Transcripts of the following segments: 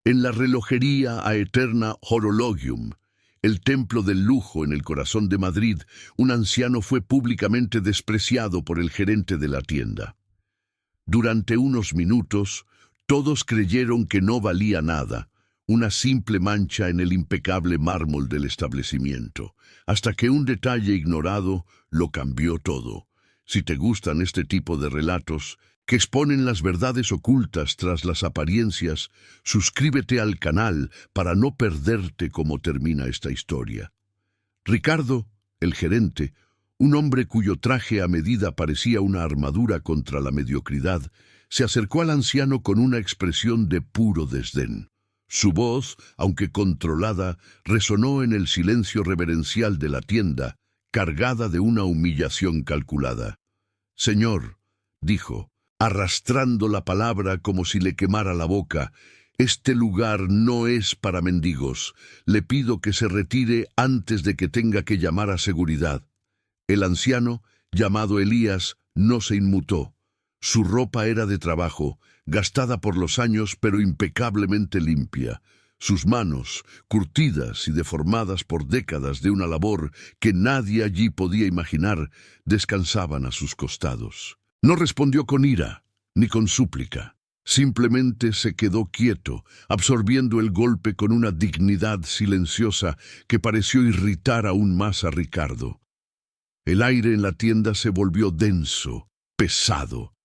En la relojería Aeterna Horologium, el templo del lujo en el corazón de Madrid, un anciano fue públicamente despreciado por el gerente de la tienda. Durante unos minutos, todos creyeron que no valía nada, una simple mancha en el impecable mármol del establecimiento, hasta que un detalle ignorado lo cambió todo. Si te gustan este tipo de relatos, que exponen las verdades ocultas tras las apariencias, suscríbete al canal para no perderte cómo termina esta historia. Ricardo, el gerente, un hombre cuyo traje a medida parecía una armadura contra la mediocridad, se acercó al anciano con una expresión de puro desdén. Su voz, aunque controlada, resonó en el silencio reverencial de la tienda, cargada de una humillación calculada. «Señor», dijo, arrastrando la palabra como si le quemara la boca, «este lugar no es para mendigos. Le pido que se retire antes de que tenga que llamar a seguridad». El anciano, llamado Elías, no se inmutó. Su ropa era de trabajo, gastada por los años pero impecablemente limpia. Sus manos, curtidas y deformadas por décadas de una labor que nadie allí podía imaginar, descansaban a sus costados. No respondió con ira, ni con súplica. Simplemente se quedó quieto, absorbiendo el golpe con una dignidad silenciosa que pareció irritar aún más a Ricardo. El aire en la tienda se volvió denso, pesado.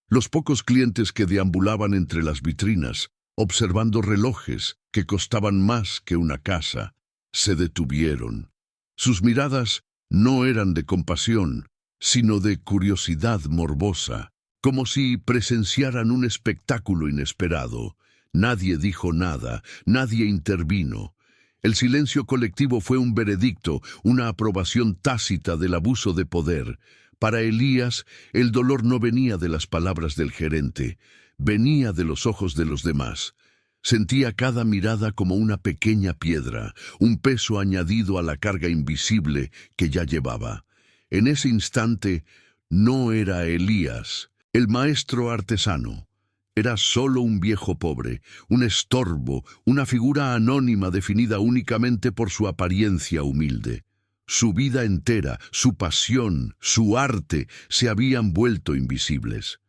Los pocos clientes que deambulaban entre las vitrinas, observando relojes que costaban más que una casa, se detuvieron. Sus miradas no eran de compasión, sino de curiosidad morbosa, como si presenciaran un espectáculo inesperado. Nadie dijo nada, nadie intervino. El silencio colectivo fue un veredicto, una aprobación tácita del abuso de poder. Para Elías, el dolor no venía de las palabras del gerente, venía de los ojos de los demás. Sentía cada mirada como una pequeña piedra, un peso añadido a la carga invisible que ya llevaba. En ese instante no era Elías, el maestro artesano. Era solo un viejo pobre, un estorbo, una figura anónima definida únicamente por su apariencia humilde. Su vida entera, su pasión, su arte se habían vuelto invisibles.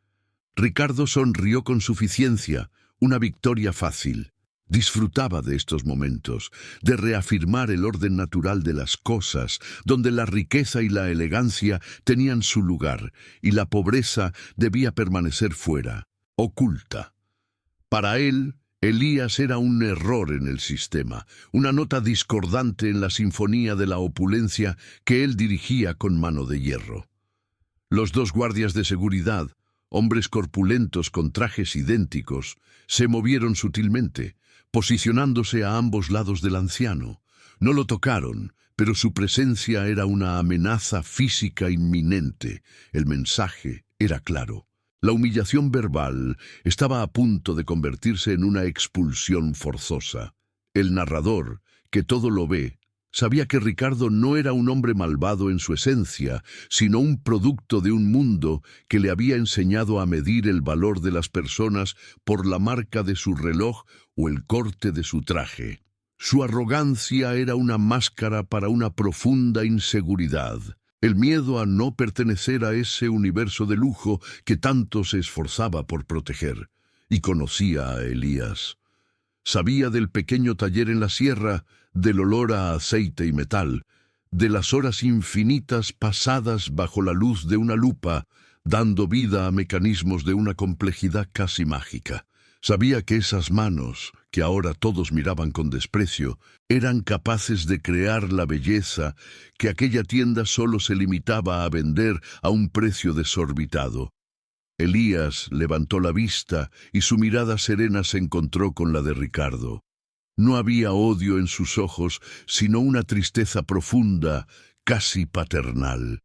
Ricardo sonrió con suficiencia, una victoria fácil. Disfrutaba de estos momentos, de reafirmar el orden natural de las cosas, donde la riqueza y la elegancia tenían su lugar, y la pobreza debía permanecer fuera, oculta. Para él, Elías era un error en el sistema, una nota discordante en la sinfonía de la opulencia que él dirigía con mano de hierro. Los dos guardias de seguridad, hombres corpulentos con trajes idénticos, se movieron sutilmente, posicionándose a ambos lados del anciano. No lo tocaron, pero su presencia era una amenaza física inminente. El mensaje era claro. La humillación verbal estaba a punto de convertirse en una expulsión forzosa. El narrador, que todo lo ve, sabía que Ricardo no era un hombre malvado en su esencia, sino un producto de un mundo que le había enseñado a medir el valor de las personas por la marca de su reloj o el corte de su traje. Su arrogancia era una máscara para una profunda inseguridad. El miedo a no pertenecer a ese universo de lujo que tanto se esforzaba por proteger. Y conocía a Elías. Sabía del pequeño taller en la sierra, del olor a aceite y metal, de las horas infinitas pasadas bajo la luz de una lupa, dando vida a mecanismos de una complejidad casi mágica. Sabía que esas manos, que ahora todos miraban con desprecio, eran capaces de crear la belleza que aquella tienda solo se limitaba a vender a un precio desorbitado. Elías levantó la vista y su mirada serena se encontró con la de Ricardo. No había odio en sus ojos, sino una tristeza profunda, casi paternal.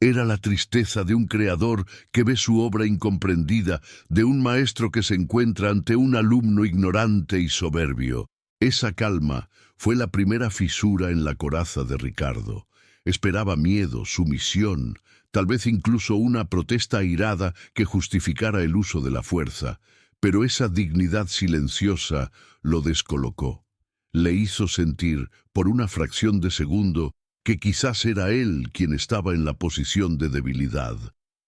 Era la tristeza de un creador que ve su obra incomprendida, de un maestro que se encuentra ante un alumno ignorante y soberbio. Esa calma fue la primera fisura en la coraza de Ricardo. Esperaba miedo, sumisión, tal vez incluso una protesta airada que justificara el uso de la fuerza. pero esa dignidad silenciosa lo descolocó. Le hizo sentir, por una fracción de segundo, que quizás era él quien estaba en la posición de debilidad.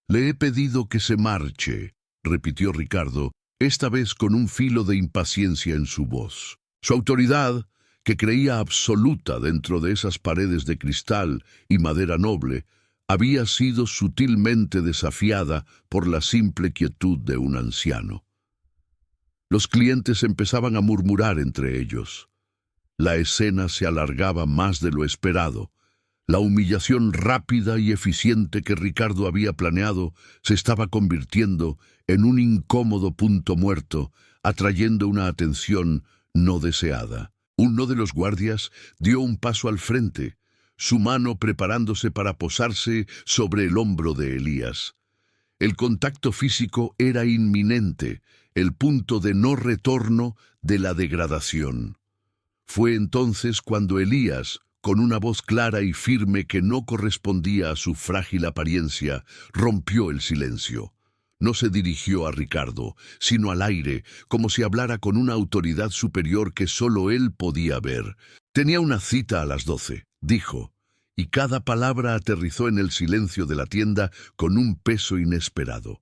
«Le he pedido que se marche», repitió Ricardo, esta vez con un filo de impaciencia en su voz. Su autoridad, que creía absoluta dentro de esas paredes de cristal y madera noble, había sido sutilmente desafiada por la simple quietud de un anciano. Los clientes empezaban a murmurar entre ellos. La escena se alargaba más de lo esperado. La humillación rápida y eficiente que Ricardo había planeado se estaba convirtiendo en un incómodo punto muerto, atrayendo una atención no deseada. Uno de los guardias dio un paso al frente, su mano preparándose para posarse sobre el hombro de Elías. El contacto físico era inminente, el punto de no retorno de la degradación. Fue entonces cuando Elías, con una voz clara y firme que no correspondía a su frágil apariencia, rompió el silencio. No se dirigió a Ricardo, sino al aire, como si hablara con una autoridad superior que solo él podía ver. «Tenía una cita a las 12», dijo, y cada palabra aterrizó en el silencio de la tienda con un peso inesperado.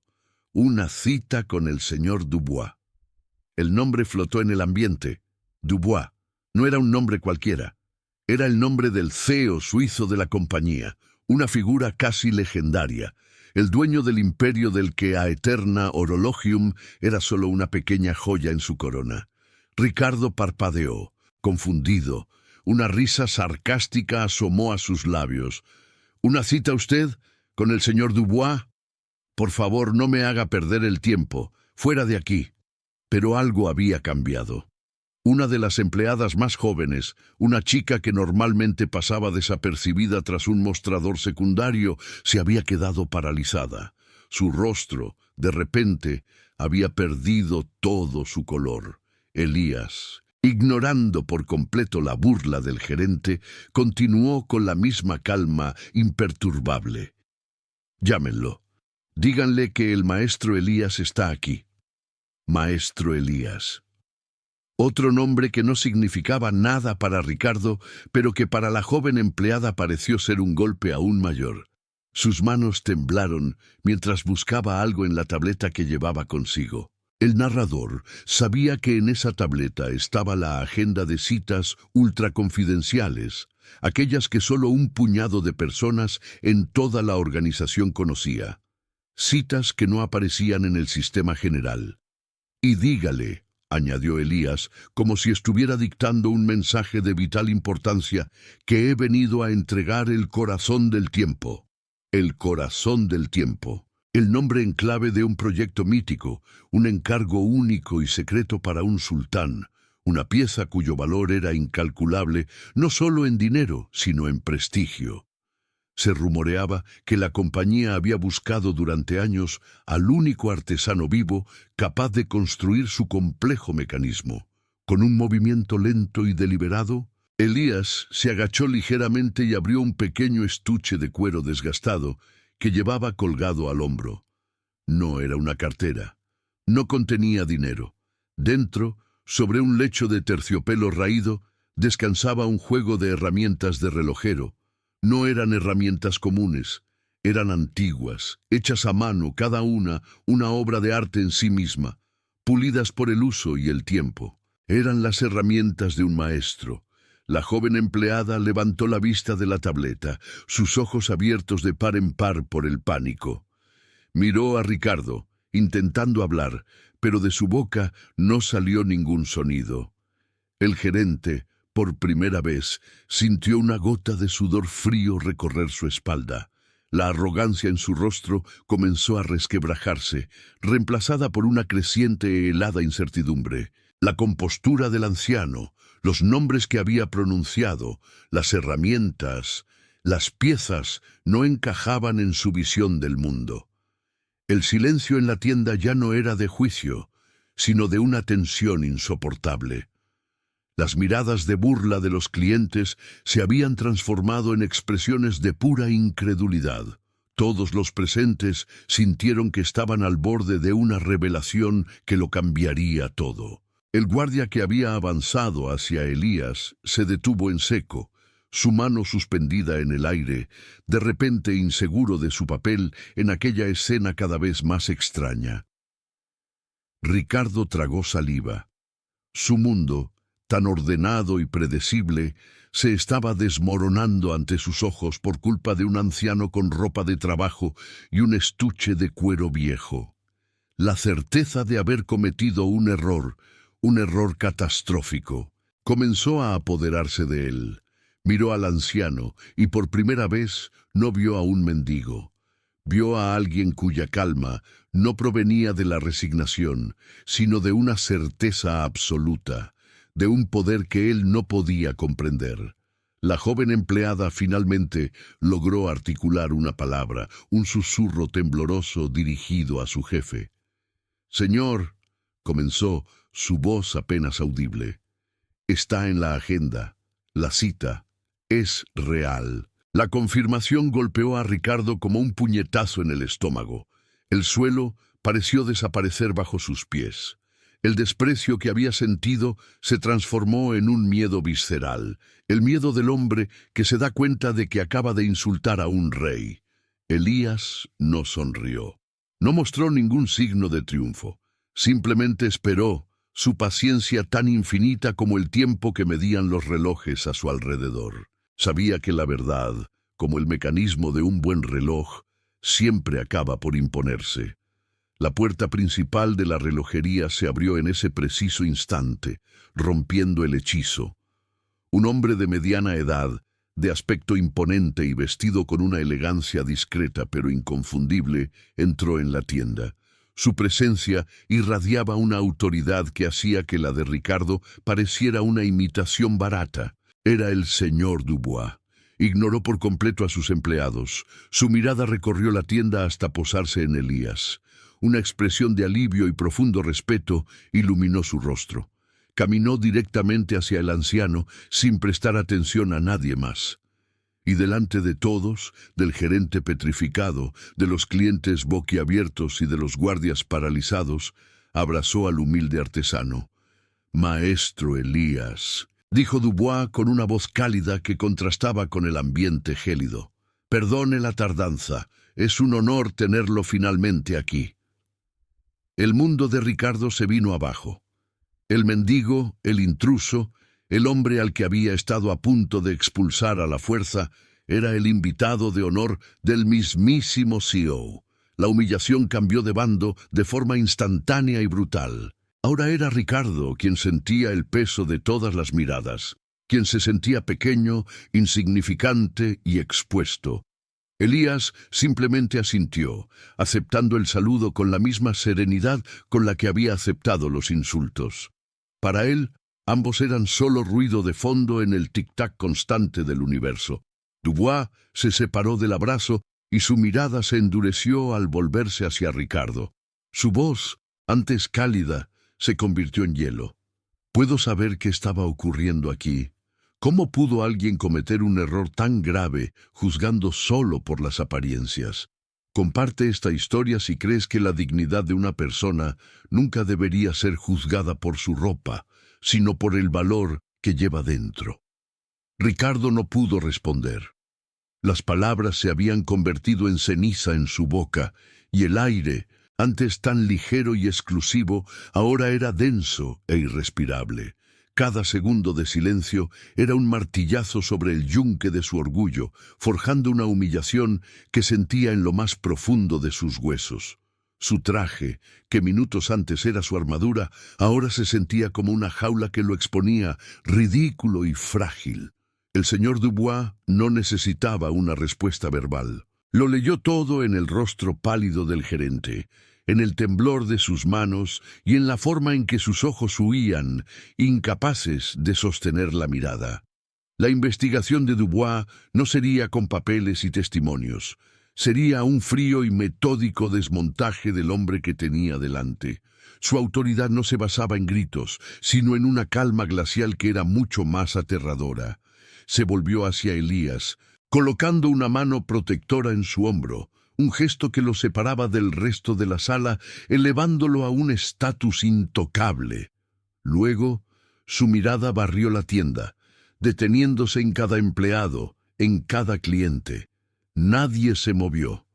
Una cita con el señor Dubois. El nombre flotó en el ambiente. Dubois. No era un nombre cualquiera. Era el nombre del CEO suizo de la compañía, una figura casi legendaria, el dueño del imperio del que Aeterna Horologium era solo una pequeña joya en su corona. Ricardo parpadeó, confundido. Una risa sarcástica asomó a sus labios. «¿Una cita usted con el señor Dubois? Por favor, no me haga perder el tiempo. Fuera de aquí». Pero algo había cambiado. Una de las empleadas más jóvenes, una chica que normalmente pasaba desapercibida tras un mostrador secundario, se había quedado paralizada. Su rostro, de repente, había perdido todo su color. Elías, ignorando por completo la burla del gerente, continuó con la misma calma imperturbable. «Llámenlo. Díganle que el maestro Elías está aquí». Maestro Elías. Otro nombre que no significaba nada para Ricardo, pero que para la joven empleada pareció ser un golpe aún mayor. Sus manos temblaron mientras buscaba algo en la tableta que llevaba consigo. El narrador sabía que en esa tableta estaba la agenda de citas ultraconfidenciales, aquellas que solo un puñado de personas en toda la organización conocía. Citas que no aparecían en el sistema general. «Y dígale», añadió Elías, como si estuviera dictando un mensaje de vital importancia, «que he venido a entregar el corazón del tiempo». El corazón del tiempo. El nombre en clave de un proyecto mítico, un encargo único y secreto para un sultán, una pieza cuyo valor era incalculable, no solo en dinero, sino en prestigio. Se rumoreaba que la compañía había buscado durante años al único artesano vivo capaz de construir su complejo mecanismo. Con un movimiento lento y deliberado, Elías se agachó ligeramente y abrió un pequeño estuche de cuero desgastado que llevaba colgado al hombro. No era una cartera. No contenía dinero. Dentro, sobre un lecho de terciopelo raído, descansaba un juego de herramientas de relojero. No eran herramientas comunes, eran antiguas, hechas a mano, cada una obra de arte en sí misma, pulidas por el uso y el tiempo. Eran las herramientas de un maestro. La joven empleada levantó la vista de la tableta, sus ojos abiertos de par en par por el pánico. Miró a Ricardo, intentando hablar, pero de su boca no salió ningún sonido. El gerente, por primera vez, sintió una gota de sudor frío recorrer su espalda. La arrogancia en su rostro comenzó a resquebrajarse, reemplazada por una creciente y helada incertidumbre. La compostura del anciano, los nombres que había pronunciado, las herramientas, las piezas no encajaban en su visión del mundo. El silencio en la tienda ya no era de juicio, sino de una tensión insoportable. Las miradas de burla de los clientes se habían transformado en expresiones de pura incredulidad. Todos los presentes sintieron que estaban al borde de una revelación que lo cambiaría todo. El guardia que había avanzado hacia Elías se detuvo en seco, su mano suspendida en el aire, de repente inseguro de su papel en aquella escena cada vez más extraña. Ricardo tragó saliva. Su mundo, tan ordenado y predecible, se estaba desmoronando ante sus ojos por culpa de un anciano con ropa de trabajo y un estuche de cuero viejo. La certeza de haber cometido un error catastrófico, comenzó a apoderarse de él. Miró al anciano y por primera vez no vio a un mendigo. Vio a alguien cuya calma no provenía de la resignación, sino de una certeza absoluta, de un poder que él no podía comprender. La joven empleada finalmente logró articular una palabra, un susurro tembloroso dirigido a su jefe. «Señor», comenzó, su voz apenas audible, «está en la agenda. La cita es real». La confirmación golpeó a Ricardo como un puñetazo en el estómago. El suelo pareció desaparecer bajo sus pies. El desprecio que había sentido se transformó en un miedo visceral, el miedo del hombre que se da cuenta de que acaba de insultar a un rey. Elías no sonrió. No mostró ningún signo de triunfo. Simplemente esperó, su paciencia tan infinita como el tiempo que medían los relojes a su alrededor. Sabía que la verdad, como el mecanismo de un buen reloj, siempre acaba por imponerse. La puerta principal de la relojería se abrió en ese preciso instante, rompiendo el hechizo. Un hombre de mediana edad, de aspecto imponente y vestido con una elegancia discreta pero inconfundible, entró en la tienda. Su presencia irradiaba una autoridad que hacía que la de Ricardo pareciera una imitación barata. Era el señor Dubois. Ignoró por completo a sus empleados. Su mirada recorrió la tienda hasta posarse en Elías. Una expresión de alivio y profundo respeto iluminó su rostro. Caminó directamente hacia el anciano sin prestar atención a nadie más. Y delante de todos, del gerente petrificado, de los clientes boquiabiertos y de los guardias paralizados, abrazó al humilde artesano. «Maestro Elías», dijo Dubois con una voz cálida que contrastaba con el ambiente gélido. «Perdone la tardanza, es un honor tenerlo finalmente aquí». El mundo de Ricardo se vino abajo. El mendigo, el intruso, el hombre al que había estado a punto de expulsar a la fuerza, era el invitado de honor del mismísimo CEO. La humillación cambió de bando de forma instantánea y brutal. Ahora era Ricardo quien sentía el peso de todas las miradas, quien se sentía pequeño, insignificante y expuesto. Elías simplemente asintió, aceptando el saludo con la misma serenidad con la que había aceptado los insultos. Para él, ambos eran solo ruido de fondo en el tic-tac constante del universo. Dubois se separó del abrazo y su mirada se endureció al volverse hacia Ricardo. Su voz, antes cálida, se convirtió en hielo. «¿Puedo saber qué estaba ocurriendo aquí? ¿Cómo pudo alguien cometer un error tan grave juzgando solo por las apariencias? Comparte esta historia si crees que la dignidad de una persona nunca debería ser juzgada por su ropa, sino por el valor que lleva dentro». Ricardo no pudo responder. Las palabras se habían convertido en ceniza en su boca, y el aire, antes tan ligero y exclusivo, ahora era denso e irrespirable. Cada segundo de silencio era un martillazo sobre el yunque de su orgullo, forjando una humillación que sentía en lo más profundo de sus huesos. Su traje, que minutos antes era su armadura, ahora se sentía como una jaula que lo exponía, ridículo y frágil. El señor Dubois no necesitaba una respuesta verbal. Lo leyó todo en el rostro pálido del gerente, en el temblor de sus manos y en la forma en que sus ojos huían, incapaces de sostener la mirada. La investigación de Dubois no sería con papeles y testimonios. Sería un frío y metódico desmontaje del hombre que tenía delante. Su autoridad no se basaba en gritos, sino en una calma glacial que era mucho más aterradora. Se volvió hacia Elías, colocando una mano protectora en su hombro. un gesto que lo separaba del resto de la sala, elevándolo a un estatus intocable. Luego, su mirada barrió la tienda, deteniéndose en cada empleado, en cada cliente. Nadie se movió,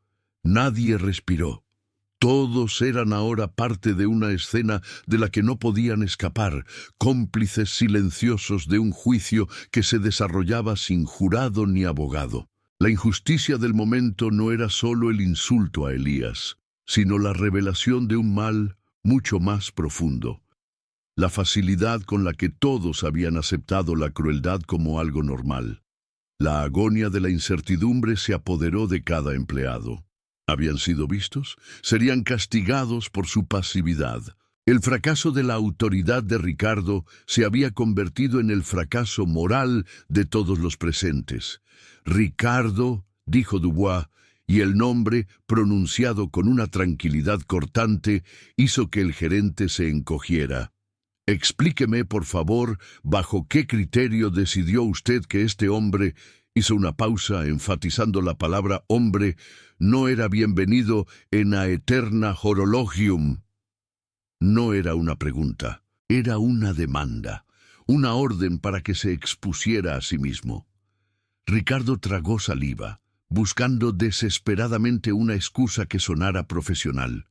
nadie respiró. Todos eran ahora parte de una escena de la que no podían escapar, cómplices silenciosos de un juicio que se desarrollaba sin jurado ni abogado. La injusticia del momento no era solo el insulto a Elías, sino la revelación de un mal mucho más profundo. La facilidad con la que todos habían aceptado la crueldad como algo normal. La agonía de la incertidumbre se apoderó de cada empleado. ¿Habían sido vistos? Serían castigados por su pasividad. El fracaso de la autoridad de Ricardo se había convertido en el fracaso moral de todos los presentes. Ricardo, dijo Dubois, y el nombre, pronunciado con una tranquilidad cortante, hizo que el gerente se encogiera. Explíqueme, por favor, bajo qué criterio decidió usted que este hombre, hizo una pausa enfatizando la palabra hombre, no era bienvenido en Aeterna Horologium. No era una pregunta, era una demanda, una orden para que se expusiera a sí mismo. Ricardo tragó saliva, buscando desesperadamente una excusa que sonara profesional,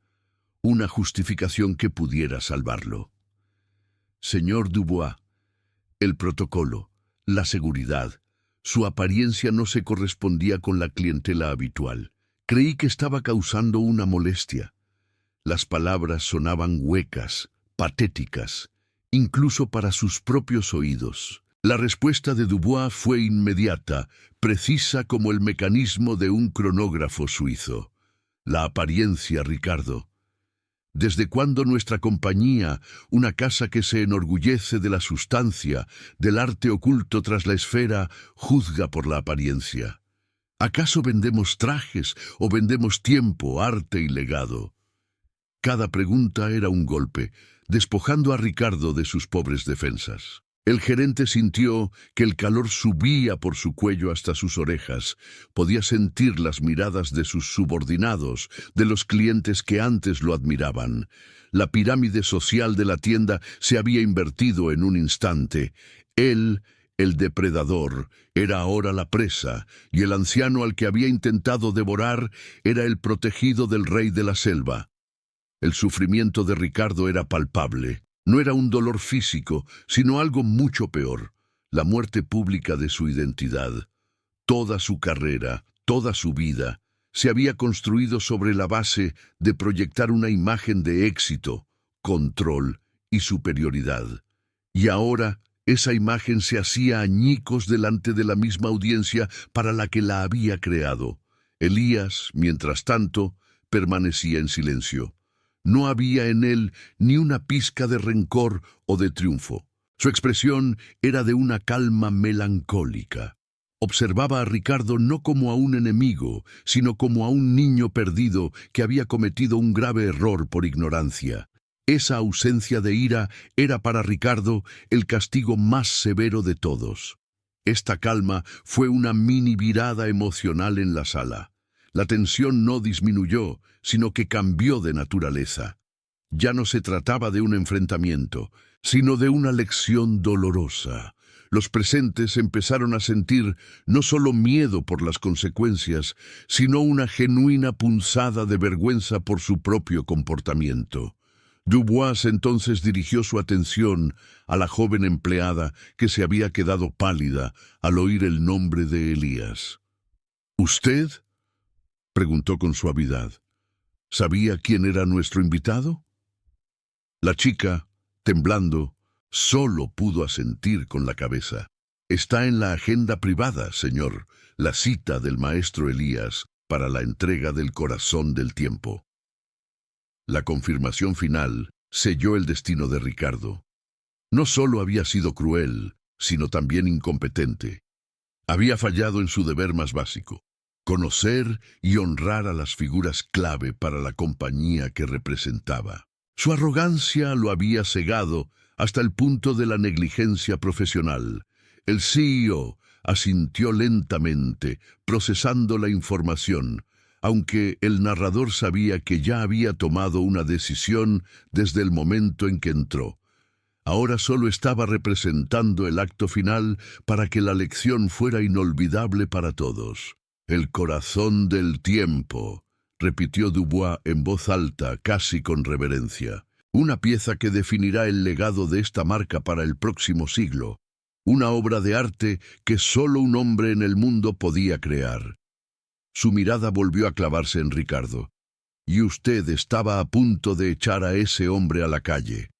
una justificación que pudiera salvarlo. Señor Dubois, el protocolo, la seguridad, su apariencia no se correspondía con la clientela habitual. Creí que estaba causando una molestia. Las palabras sonaban huecas, patéticas, incluso para sus propios oídos. La respuesta de Dubois fue inmediata, precisa como el mecanismo de un cronógrafo suizo. La apariencia, Ricardo. ¿Desde cuándo nuestra compañía, una casa que se enorgullece de la sustancia, del arte oculto tras la esfera, juzga por la apariencia? ¿Acaso vendemos trajes o vendemos tiempo, arte y legado? Cada pregunta era un golpe, despojando a Ricardo de sus pobres defensas. El gerente sintió que el calor subía por su cuello hasta sus orejas. Podía sentir las miradas de sus subordinados, de los clientes que antes lo admiraban. La pirámide social de la tienda se había invertido en un instante. Él, el depredador, era ahora la presa, y el anciano al que había intentado devorar era el protegido del rey de la selva. El sufrimiento de Ricardo era palpable. No era un dolor físico, sino algo mucho peor, la muerte pública de su identidad. Toda su carrera, toda su vida, se había construido sobre la base de proyectar una imagen de éxito, control y superioridad. Y ahora esa imagen se hacía añicos delante de la misma audiencia para la que la había creado. Elías, mientras tanto, permanecía en silencio. No había en él ni una pizca de rencor o de triunfo. Su expresión era de una calma melancólica. Observaba a Ricardo no como a un enemigo, sino como a un niño perdido que había cometido un grave error por ignorancia. Esa ausencia de ira era para Ricardo el castigo más severo de todos. Esta calma fue una mini virada emocional en la sala. La tensión no disminuyó, sino que cambió de naturaleza. Ya no se trataba de un enfrentamiento, sino de una lección dolorosa. Los presentes empezaron a sentir no solo miedo por las consecuencias, sino una genuina punzada de vergüenza por su propio comportamiento. Dubois entonces dirigió su atención a la joven empleada que se había quedado pálida al oír el nombre de Elías. ¿Usted?, preguntó con suavidad. ¿Sabía quién era nuestro invitado? La chica, temblando, solo pudo asentir con la cabeza. Está en la agenda privada, señor, la cita del maestro Elías para la entrega del corazón del tiempo. La confirmación final selló el destino de Ricardo. No solo había sido cruel, sino también incompetente. Había fallado en su deber más básico: conocer y honrar a las figuras clave para la compañía que representaba. Su arrogancia lo había cegado hasta el punto de la negligencia profesional. El CEO asintió lentamente, procesando la información, aunque el narrador sabía que ya había tomado una decisión desde el momento en que entró. Ahora solo estaba representando el acto final para que la lección fuera inolvidable para todos. «El corazón del tiempo», repitió Dubois en voz alta, casi con reverencia. «Una pieza que definirá el legado de esta marca para el próximo siglo. Una obra de arte que solo un hombre en el mundo podía crear». Su mirada volvió a clavarse en Ricardo. «Y usted estaba a punto de echar a ese hombre a la calle».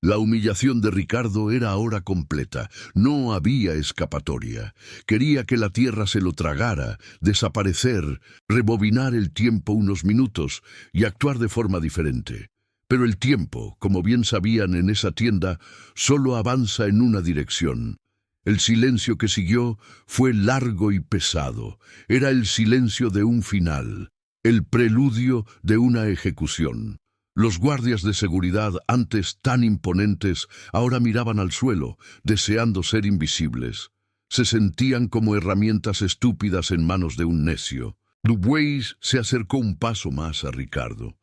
La humillación de Ricardo era ahora completa. No había escapatoria. Quería que la tierra se lo tragara, desaparecer, rebobinar el tiempo unos minutos y actuar de forma diferente. Pero el tiempo, como bien sabían en esa tienda, solo avanza en una dirección. El silencio que siguió fue largo y pesado. Era el silencio de un final, el preludio de una ejecución. Los guardias de seguridad, antes tan imponentes, ahora miraban al suelo, deseando ser invisibles. Se sentían como herramientas estúpidas en manos de un necio. Dubois se acercó un paso más a Ricardo.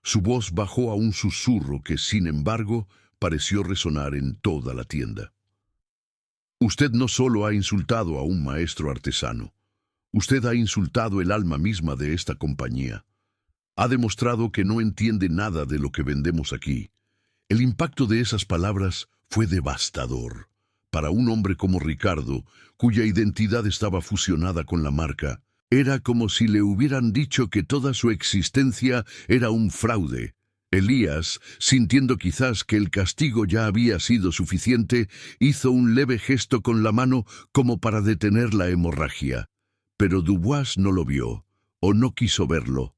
Su voz bajó a un susurro que, sin embargo, pareció resonar en toda la tienda. «Usted no solo ha insultado a un maestro artesano. Usted ha insultado el alma misma de esta compañía. Ha demostrado que no entiende nada de lo que vendemos aquí». El impacto de esas palabras fue devastador. Para un hombre como Ricardo, cuya identidad estaba fusionada con la marca, era como si le hubieran dicho que toda su existencia era un fraude. Elías, sintiendo quizás que el castigo ya había sido suficiente, hizo un leve gesto con la mano como para detener la hemorragia. Pero Dubois no lo vio, o no quiso verlo.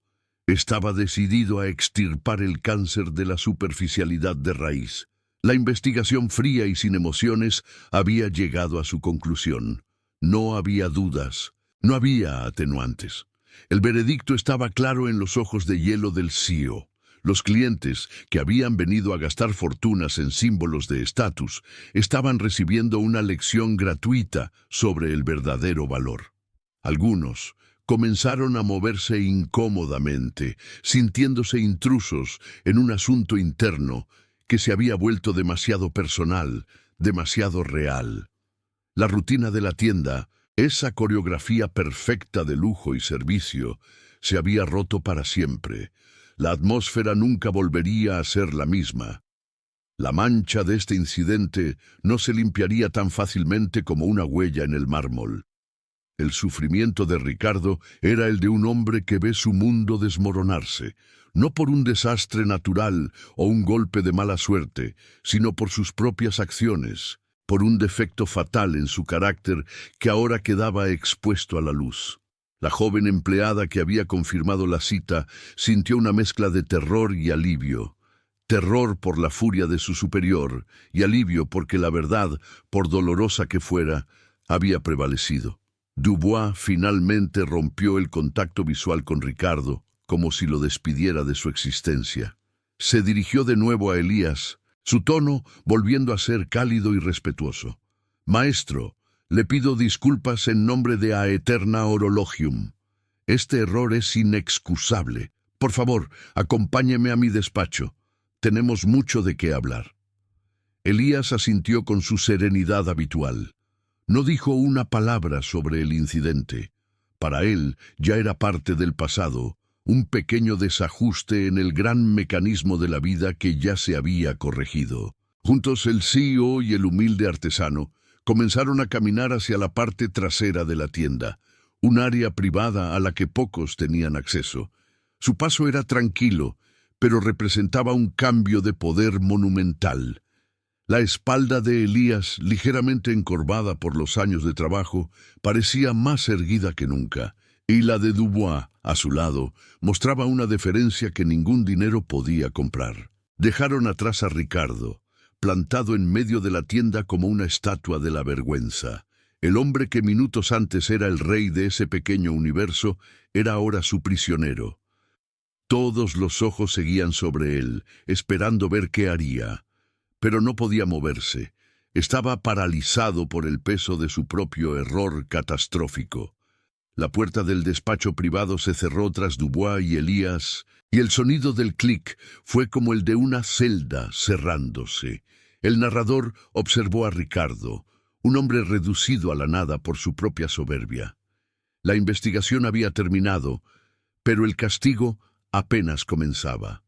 Estaba decidido a extirpar el cáncer de la superficialidad de raíz. La investigación fría y sin emociones había llegado a su conclusión. No había dudas, no había atenuantes. El veredicto estaba claro en los ojos de hielo del CEO. Los clientes, que habían venido a gastar fortunas en símbolos de estatus, estaban recibiendo una lección gratuita sobre el verdadero valor. Algunos comenzaron a moverse incómodamente, sintiéndose intrusos en un asunto interno que se había vuelto demasiado personal, demasiado real. La rutina de la tienda, esa coreografía perfecta de lujo y servicio, se había roto para siempre. La atmósfera nunca volvería a ser la misma. La mancha de este incidente no se limpiaría tan fácilmente como una huella en el mármol. El sufrimiento de Ricardo era el de un hombre que ve su mundo desmoronarse, no por un desastre natural o un golpe de mala suerte, sino por sus propias acciones, por un defecto fatal en su carácter que ahora quedaba expuesto a la luz. La joven empleada que había confirmado la cita sintió una mezcla de terror y alivio. Terror por la furia de su superior y alivio porque la verdad, por dolorosa que fuera, había prevalecido. Dubois finalmente rompió el contacto visual con Ricardo, como si lo despidiera de su existencia. Se dirigió de nuevo a Elías, su tono volviendo a ser cálido y respetuoso. «Maestro, le pido disculpas en nombre de Aeterna Horologium. Este error es inexcusable. Por favor, acompáñeme a mi despacho. Tenemos mucho de qué hablar». Elías asintió con su serenidad habitual. No dijo una palabra sobre el incidente. Para él ya era parte del pasado, un pequeño desajuste en el gran mecanismo de la vida que ya se había corregido. Juntos el CEO y el humilde artesano comenzaron a caminar hacia la parte trasera de la tienda, un área privada a la que pocos tenían acceso. Su paso era tranquilo, pero representaba un cambio de poder monumental. La espalda de Elías, ligeramente encorvada por los años de trabajo, parecía más erguida que nunca, y la de Dubois, a su lado, mostraba una deferencia que ningún dinero podía comprar. Dejaron atrás a Ricardo, plantado en medio de la tienda como una estatua de la vergüenza. El hombre que minutos antes era el rey de ese pequeño universo, era ahora su prisionero. Todos los ojos seguían sobre él, esperando ver qué haría. Pero no podía moverse. Estaba paralizado por el peso de su propio error catastrófico. La puerta del despacho privado se cerró tras Dubois y Elías, y el sonido del clic fue como el de una celda cerrándose. El narrador observó a Ricardo, un hombre reducido a la nada por su propia soberbia. La investigación había terminado, pero el castigo apenas comenzaba.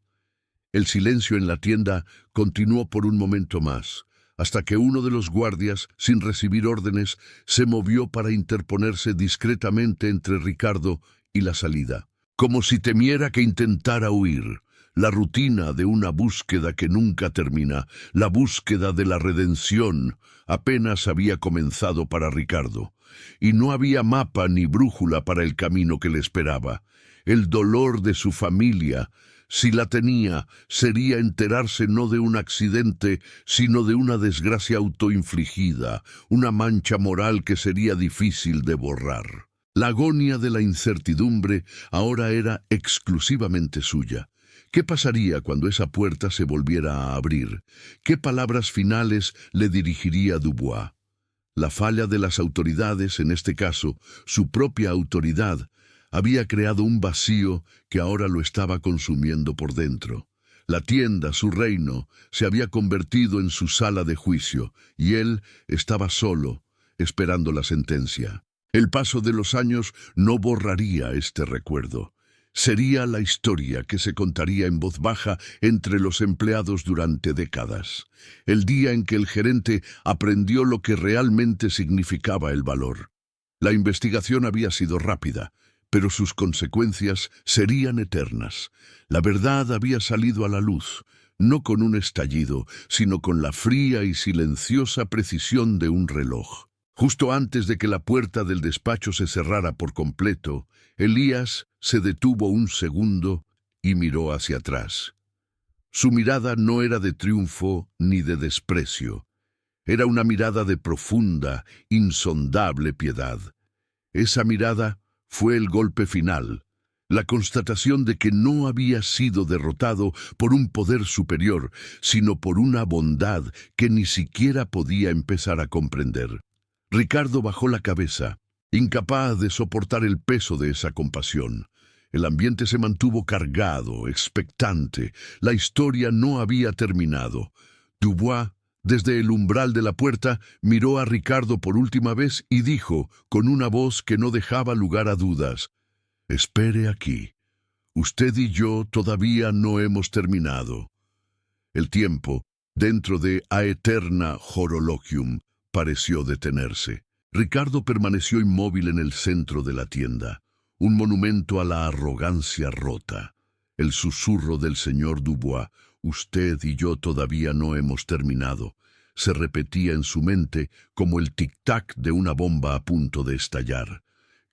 El silencio en la tienda continuó por un momento más, hasta que uno de los guardias, sin recibir órdenes, se movió para interponerse discretamente entre Ricardo y la salida, como si temiera que intentara huir. La rutina de una búsqueda que nunca termina, la búsqueda de la redención, apenas había comenzado para Ricardo, y no había mapa ni brújula para el camino que le esperaba. El dolor de su familia, si la tenía, sería enterarse no de un accidente, sino de una desgracia autoinfligida, una mancha moral que sería difícil de borrar. La agonía de la incertidumbre ahora era exclusivamente suya. ¿Qué pasaría cuando esa puerta se volviera a abrir? ¿Qué palabras finales le dirigiría Dubois? La falla de las autoridades, en este caso, su propia autoridad, había creado un vacío que ahora lo estaba consumiendo por dentro. La tienda, su reino, se había convertido en su sala de juicio, y él estaba solo, esperando la sentencia. El paso de los años no borraría este recuerdo. Sería la historia que se contaría en voz baja entre los empleados durante décadas. El día en que el gerente aprendió lo que realmente significaba el valor. La investigación había sido rápida, pero sus consecuencias serían eternas. La verdad había salido a la luz, no con un estallido, sino con la fría y silenciosa precisión de un reloj. Justo antes de que la puerta del despacho se cerrara por completo, Elías se detuvo un segundo y miró hacia atrás. Su mirada no era de triunfo ni de desprecio. Era una mirada de profunda, insondable piedad. Esa mirada fue el golpe final, la constatación de que no había sido derrotado por un poder superior, sino por una bondad que ni siquiera podía empezar a comprender. Ricardo bajó la cabeza, incapaz de soportar el peso de esa compasión. El ambiente se mantuvo cargado, expectante. La historia no había terminado. Dubois, desde el umbral de la puerta, miró a Ricardo por última vez y dijo, con una voz que no dejaba lugar a dudas: «Espere aquí. Usted y yo todavía no hemos terminado». El tiempo, dentro de Aeterna Horologium, pareció detenerse. Ricardo permaneció inmóvil en el centro de la tienda, un monumento a la arrogancia rota. El susurro del señor Dubois, «Usted y yo todavía no hemos terminado», se repetía en su mente como el tic-tac de una bomba a punto de estallar.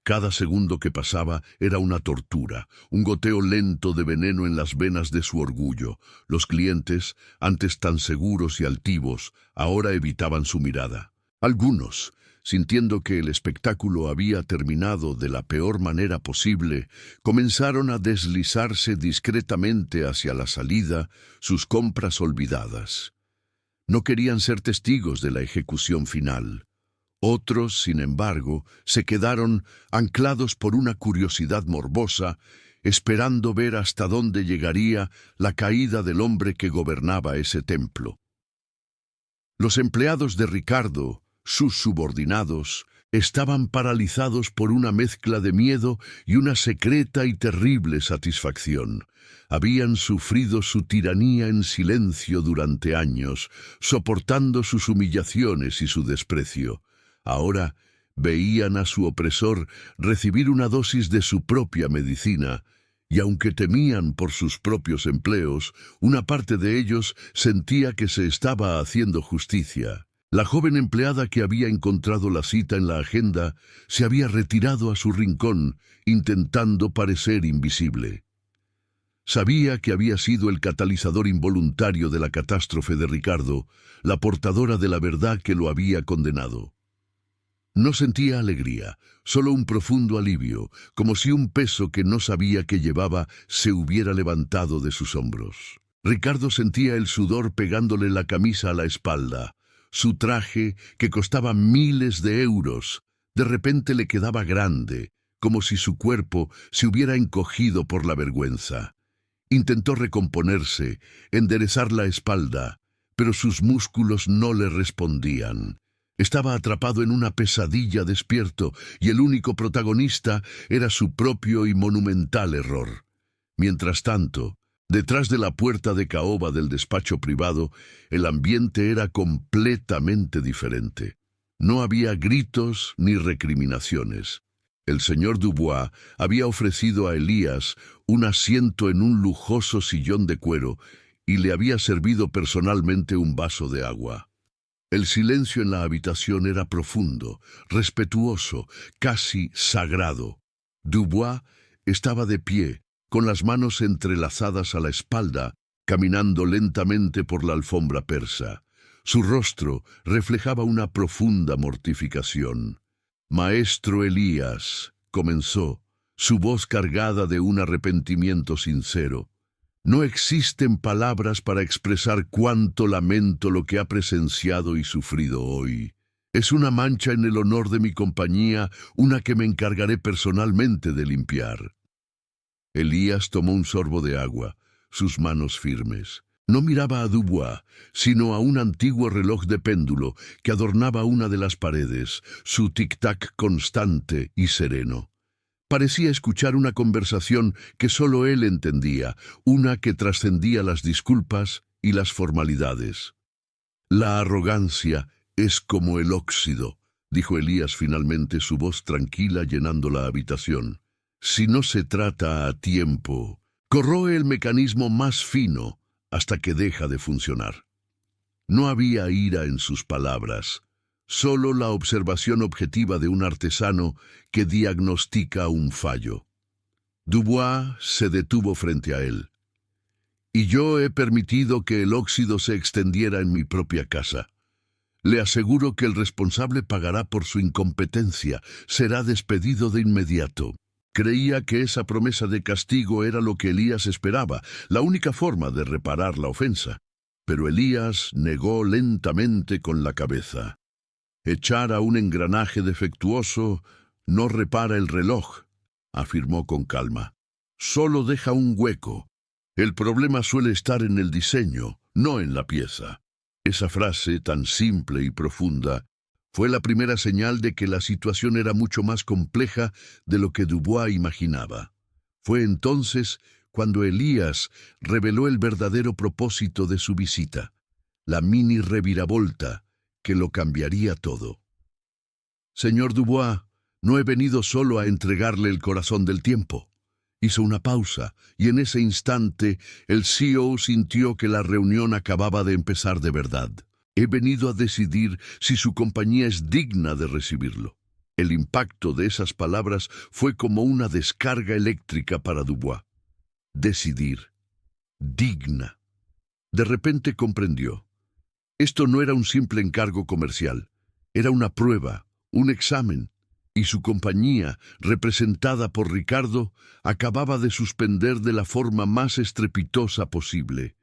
Cada segundo que pasaba era una tortura, un goteo lento de veneno en las venas de su orgullo. Los clientes, antes tan seguros y altivos, ahora evitaban su mirada. Algunos, sintiendo que el espectáculo había terminado de la peor manera posible, comenzaron a deslizarse discretamente hacia la salida, sus compras olvidadas. No querían ser testigos de la ejecución final. Otros, sin embargo, se quedaron anclados por una curiosidad morbosa, esperando ver hasta dónde llegaría la caída del hombre que gobernaba ese templo. Los empleados de Ricardo, sus subordinados, estaban paralizados por una mezcla de miedo y una secreta y terrible satisfacción. Habían sufrido su tiranía en silencio durante años, soportando sus humillaciones y su desprecio. Ahora veían a su opresor recibir una dosis de su propia medicina, y aunque temían por sus propios empleos, una parte de ellos sentía que se estaba haciendo justicia. La joven empleada que había encontrado la cita en la agenda se había retirado a su rincón, intentando parecer invisible. Sabía que había sido el catalizador involuntario de la catástrofe de Ricardo, la portadora de la verdad que lo había condenado. No sentía alegría, solo un profundo alivio, como si un peso que no sabía que llevaba se hubiera levantado de sus hombros. Ricardo sentía el sudor pegándole la camisa a la espalda. Su traje, que costaba miles de euros, de repente le quedaba grande, como si su cuerpo se hubiera encogido por la vergüenza. Intentó recomponerse, enderezar la espalda, pero sus músculos no le respondían. Estaba atrapado en una pesadilla despierto, y el único protagonista era su propio y monumental error. Mientras tanto, detrás de la puerta de caoba del despacho privado, el ambiente era completamente diferente. No había gritos ni recriminaciones. El señor Dubois había ofrecido a Elías un asiento en un lujoso sillón de cuero y le había servido personalmente un vaso de agua. El silencio en la habitación era profundo, respetuoso, casi sagrado. Dubois estaba de pie, con las manos entrelazadas a la espalda, caminando lentamente por la alfombra persa. Su rostro reflejaba una profunda mortificación. «Maestro Elías», comenzó, su voz cargada de un arrepentimiento sincero. «No existen palabras para expresar cuánto lamento lo que ha presenciado y sufrido hoy. Es una mancha en el honor de mi compañía, una que me encargaré personalmente de limpiar». Elías tomó un sorbo de agua, sus manos firmes. No miraba a Dubois, sino a un antiguo reloj de péndulo que adornaba una de las paredes, su tic-tac constante y sereno. Parecía escuchar una conversación que solo él entendía, una que trascendía las disculpas y las formalidades. «La arrogancia es como el óxido», dijo Elías finalmente, su voz tranquila llenando la habitación. «Si no se trata a tiempo, corroe el mecanismo más fino hasta que deja de funcionar». No había ira en sus palabras, solo la observación objetiva de un artesano que diagnostica un fallo. Dubois se detuvo frente a él. «Y yo he permitido que el óxido se extendiera en mi propia casa. Le aseguro que el responsable pagará por su incompetencia, será despedido de inmediato». Creía que esa promesa de castigo era lo que Elías esperaba, la única forma de reparar la ofensa. Pero Elías negó lentamente con la cabeza. «Echar a un engranaje defectuoso no repara el reloj», afirmó con calma. «Solo deja un hueco. El problema suele estar en el diseño, no en la pieza». Esa frase, tan simple y profunda, fue la primera señal de que la situación era mucho más compleja de lo que Dubois imaginaba. Fue entonces cuando Elías reveló el verdadero propósito de su visita, la mini reviravolta que lo cambiaría todo. «Señor Dubois, no he venido solo a entregarle el corazón del tiempo». Hizo una pausa, y en ese instante el CEO sintió que la reunión acababa de empezar de verdad. «He venido a decidir si su compañía es digna de recibirlo». El impacto de esas palabras fue como una descarga eléctrica para Dubois. Decidir. Digna. De repente comprendió. Esto no era un simple encargo comercial. Era una prueba, un examen. Y su compañía, representada por Ricardo, acababa de suspender de la forma más estrepitosa posible.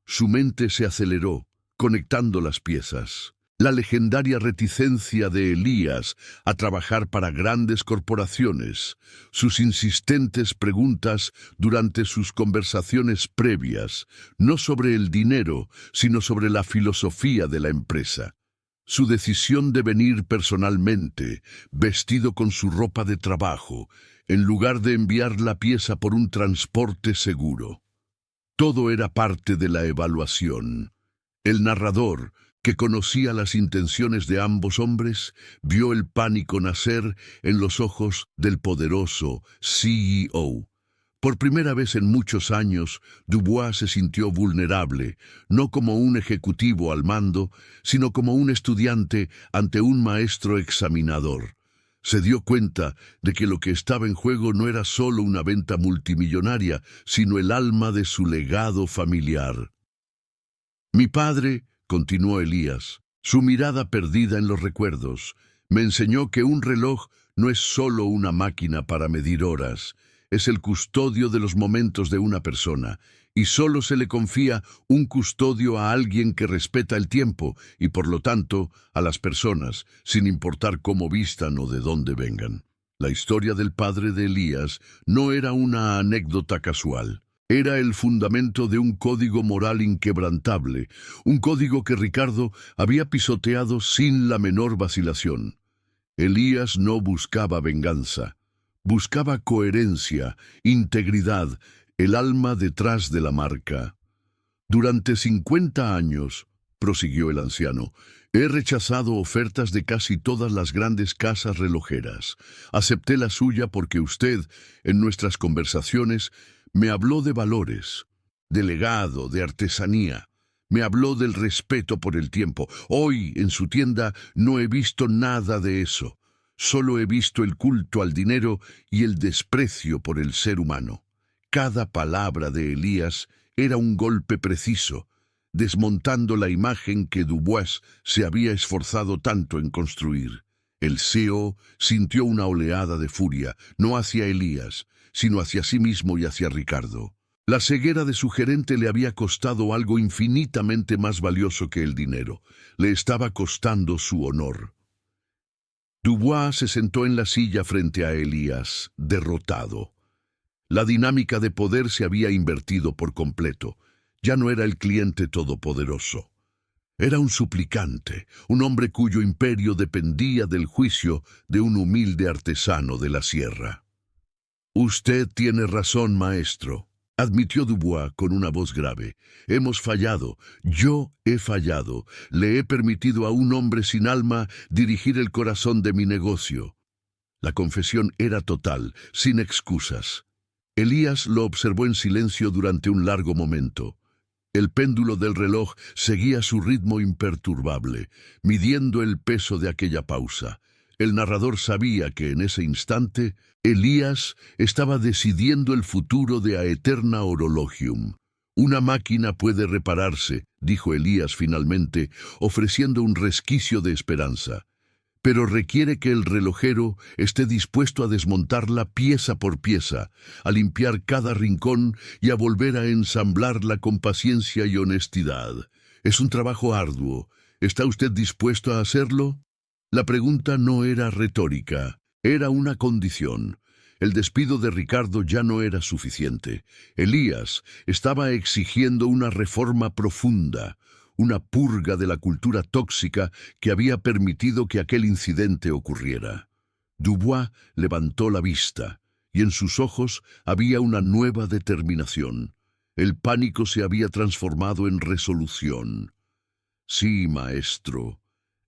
Su mente se aceleró, conectando las piezas. La legendaria reticencia de Elías a trabajar para grandes corporaciones, sus insistentes preguntas durante sus conversaciones previas, no sobre el dinero, sino sobre la filosofía de la empresa. Su decisión de venir personalmente, vestido con su ropa de trabajo, en lugar de enviar la pieza por un transporte seguro. Todo era parte de la evaluación. El narrador, que conocía las intenciones de ambos hombres, vio el pánico nacer en los ojos del poderoso CEO. Por primera vez en muchos años, Dubois se sintió vulnerable, no como un ejecutivo al mando, sino como un estudiante ante un maestro examinador. Se dio cuenta de que lo que estaba en juego no era solo una venta multimillonaria, sino el alma de su legado familiar. «Mi padre», continuó Elías, su mirada perdida en los recuerdos, «me enseñó que un reloj no es solo una máquina para medir horas, es el custodio de los momentos de una persona, y solo se le confía un custodio a alguien que respeta el tiempo y, por lo tanto, a las personas, sin importar cómo vistan o de dónde vengan». La historia del padre de Elías no era una anécdota casual. Era el fundamento de un código moral inquebrantable, un código que Ricardo había pisoteado sin la menor vacilación. Elías no buscaba venganza, buscaba coherencia, integridad, el alma detrás de la marca. Durante 50 años, prosiguió el anciano, he rechazado ofertas de casi todas las grandes casas relojeras. Acepté la suya porque usted, en nuestras conversaciones, me habló de valores, de legado, de artesanía. Me habló del respeto por el tiempo. Hoy, en su tienda, no he visto nada de eso. Solo he visto el culto al dinero y el desprecio por el ser humano. Cada palabra de Elías era un golpe preciso, desmontando la imagen que Dubois se había esforzado tanto en construir. El CEO sintió una oleada de furia, no hacia Elías, sino hacia sí mismo y hacia Ricardo. La ceguera de su gerente le había costado algo infinitamente más valioso que el dinero. Le estaba costando su honor. Dubois se sentó en la silla frente a Elías, derrotado. La dinámica de poder se había invertido por completo. Ya no era el cliente todopoderoso. Era un suplicante, un hombre cuyo imperio dependía del juicio de un humilde artesano de la sierra. «Usted tiene razón, maestro», admitió Dubois con una voz grave. «Hemos fallado. Yo he fallado. Le he permitido a un hombre sin alma dirigir el corazón de mi negocio». La confesión era total, sin excusas. Elías lo observó en silencio durante un largo momento. El péndulo del reloj seguía su ritmo imperturbable, midiendo el peso de aquella pausa. El narrador sabía que en ese instante Elías estaba decidiendo el futuro de Aeterna Horologium. «Una máquina puede repararse», dijo Elías finalmente, ofreciendo un resquicio de esperanza. «Pero requiere que el relojero esté dispuesto a desmontarla pieza por pieza, a limpiar cada rincón y a volver a ensamblarla con paciencia y honestidad. Es un trabajo arduo. ¿Está usted dispuesto a hacerlo?» La pregunta no era retórica, era una condición. El despido de Ricardo ya no era suficiente. Elías estaba exigiendo una reforma profunda, una purga de la cultura tóxica que había permitido que aquel incidente ocurriera. Dubois levantó la vista, y en sus ojos había una nueva determinación. El pánico se había transformado en resolución. «Sí, maestro,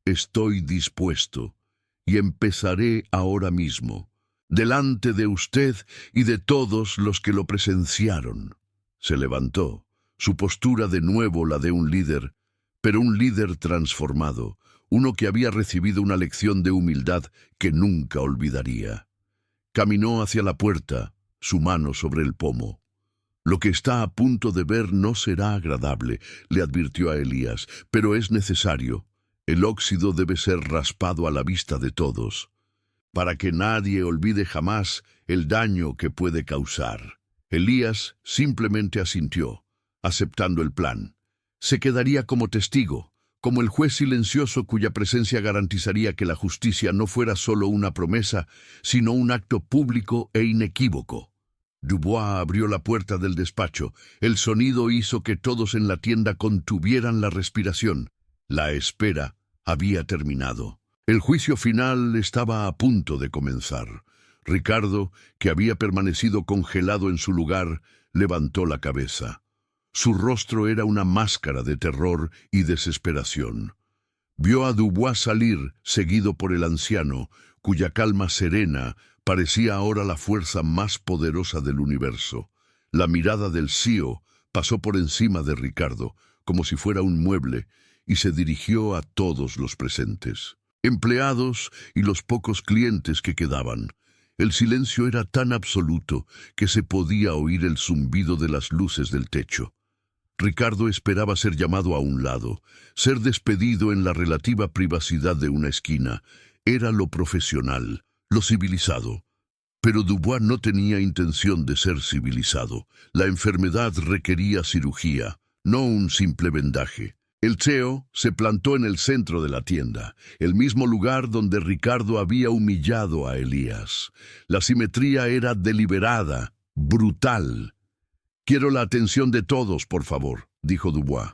estoy dispuesto, y empezaré ahora mismo, delante de usted y de todos los que lo presenciaron». Se levantó, su postura de nuevo la de un líder, pero un líder transformado, uno que había recibido una lección de humildad que nunca olvidaría. Caminó hacia la puerta, su mano sobre el pomo. «Lo que está a punto de ver no será agradable», le advirtió a Elías, «pero es necesario. El óxido debe ser raspado a la vista de todos, para que nadie olvide jamás el daño que puede causar». Elías simplemente asintió, aceptando el plan. Se quedaría como testigo, como el juez silencioso cuya presencia garantizaría que la justicia no fuera solo una promesa, sino un acto público e inequívoco. Dubois abrió la puerta del despacho. El sonido hizo que todos en la tienda contuvieran la respiración. La espera había terminado. El juicio final estaba a punto de comenzar. Ricardo, que había permanecido congelado en su lugar, levantó la cabeza. Su rostro era una máscara de terror y desesperación. Vio a Dubois salir, seguido por el anciano, cuya calma serena parecía ahora la fuerza más poderosa del universo. La mirada del CEO pasó por encima de Ricardo, como si fuera un mueble, y se dirigió a todos los presentes, empleados y los pocos clientes que quedaban. El silencio era tan absoluto que se podía oír el zumbido de las luces del techo. Ricardo esperaba ser llamado a un lado, ser despedido en la relativa privacidad de una esquina. Era lo profesional, lo civilizado. Pero Dubois no tenía intención de ser civilizado. La enfermedad requería cirugía, no un simple vendaje. El Cheo se plantó en el centro de la tienda, el mismo lugar donde Ricardo había humillado a Elías. La simetría era deliberada, brutal. «Quiero la atención de todos, por favor», dijo Dubois.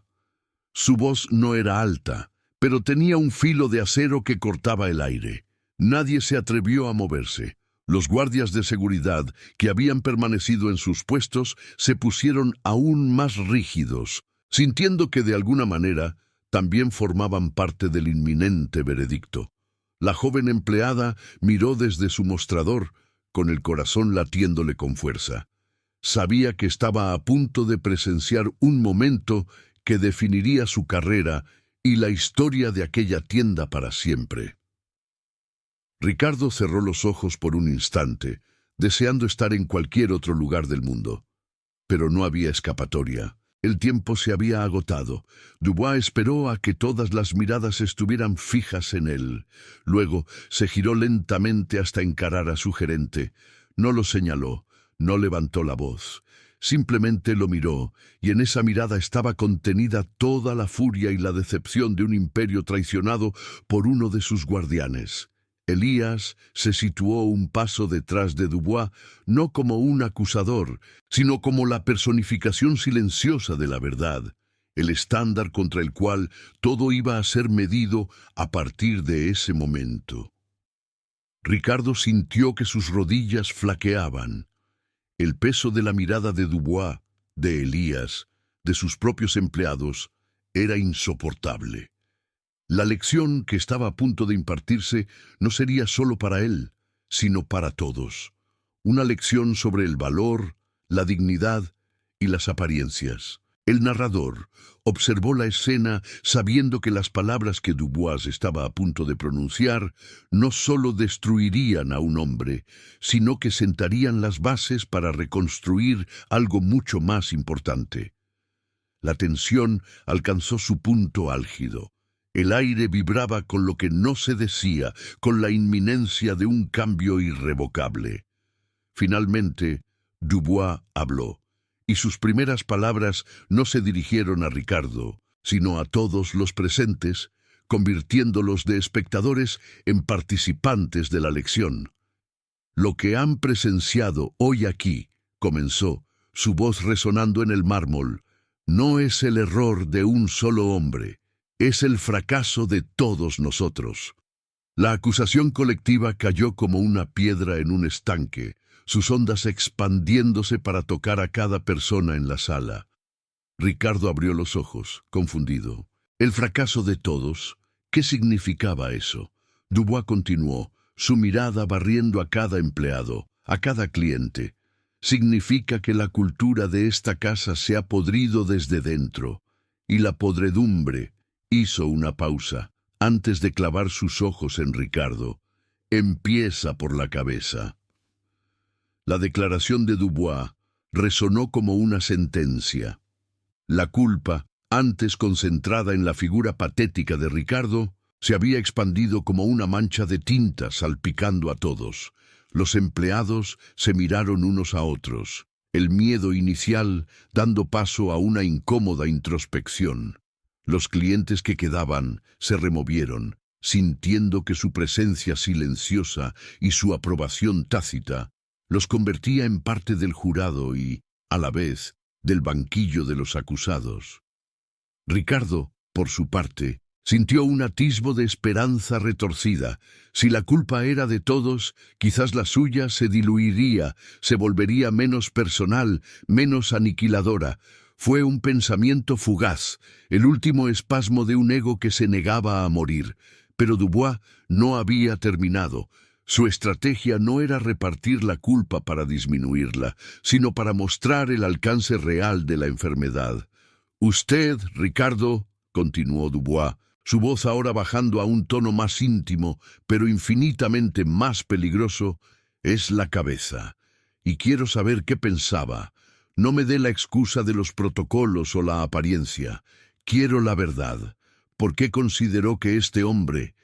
Su voz no era alta, pero tenía un filo de acero que cortaba el aire. Nadie se atrevió a moverse. Los guardias de seguridad, que habían permanecido en sus puestos, se pusieron aún más rígidos, sintiendo que de alguna manera también formaban parte del inminente veredicto. La joven empleada miró desde su mostrador, con el corazón latiéndole con fuerza. Sabía que estaba a punto de presenciar un momento que definiría su carrera y la historia de aquella tienda para siempre. Ricardo cerró los ojos por un instante, deseando estar en cualquier otro lugar del mundo. Pero no había escapatoria. El tiempo se había agotado. Dubois esperó a que todas las miradas estuvieran fijas en él. Luego se giró lentamente hasta encarar a su gerente. No lo señaló, no levantó la voz. Simplemente lo miró, y en esa mirada estaba contenida toda la furia y la decepción de un imperio traicionado por uno de sus guardianes. Elías se situó un paso detrás de Dubois, no como un acusador, sino como la personificación silenciosa de la verdad, el estándar contra el cual todo iba a ser medido a partir de ese momento. Ricardo sintió que sus rodillas flaqueaban. El peso de la mirada de Dubois, de Elías, de sus propios empleados, era insoportable. La lección que estaba a punto de impartirse no sería solo para él, sino para todos. Una lección sobre el valor, la dignidad y las apariencias. El narrador observó la escena sabiendo que las palabras que Dubois estaba a punto de pronunciar no solo destruirían a un hombre, sino que sentarían las bases para reconstruir algo mucho más importante. La tensión alcanzó su punto álgido. El aire vibraba con lo que no se decía, con la inminencia de un cambio irrevocable. Finalmente, Dubois habló, y sus primeras palabras no se dirigieron a Ricardo, sino a todos los presentes, convirtiéndolos de espectadores en participantes de la lección. «Lo que han presenciado hoy aquí», comenzó, su voz resonando en el mármol, «no es el error de un solo hombre. Es el fracaso de todos nosotros». La acusación colectiva cayó como una piedra en un estanque, sus ondas expandiéndose para tocar a cada persona en la sala. Ricardo abrió los ojos, confundido. ¿El fracaso de todos? ¿Qué significaba eso? Dubois continuó, su mirada barriendo a cada empleado, a cada cliente. Significa que la cultura de esta casa se ha podrido desde dentro, y la podredumbre. Hizo una pausa, antes de clavar sus ojos en Ricardo. Empieza por la cabeza. La declaración de Dubois resonó como una sentencia. La culpa, antes concentrada en la figura patética de Ricardo, se había expandido como una mancha de tinta salpicando a todos. Los empleados se miraron unos a otros, el miedo inicial dando paso a una incómoda introspección. Los clientes que quedaban se removieron, sintiendo que su presencia silenciosa y su aprobación tácita los convertía en parte del jurado y, a la vez, del banquillo de los acusados. Ricardo, por su parte, sintió un atisbo de esperanza retorcida. Si la culpa era de todos, quizás la suya se diluiría, se volvería menos personal, menos aniquiladora. Fue un pensamiento fugaz, el último espasmo de un ego que se negaba a morir. Pero Dubois no había terminado. Su estrategia no era repartir la culpa para disminuirla, sino para mostrar el alcance real de la enfermedad. «Usted, Ricardo», continuó Dubois, su voz ahora bajando a un tono más íntimo, pero infinitamente más peligroso, «es la cabeza. Y quiero saber qué pensaba. No me dé la excusa de los protocolos o la apariencia. Quiero la verdad. ¿Por qué consideró que este hombre...?»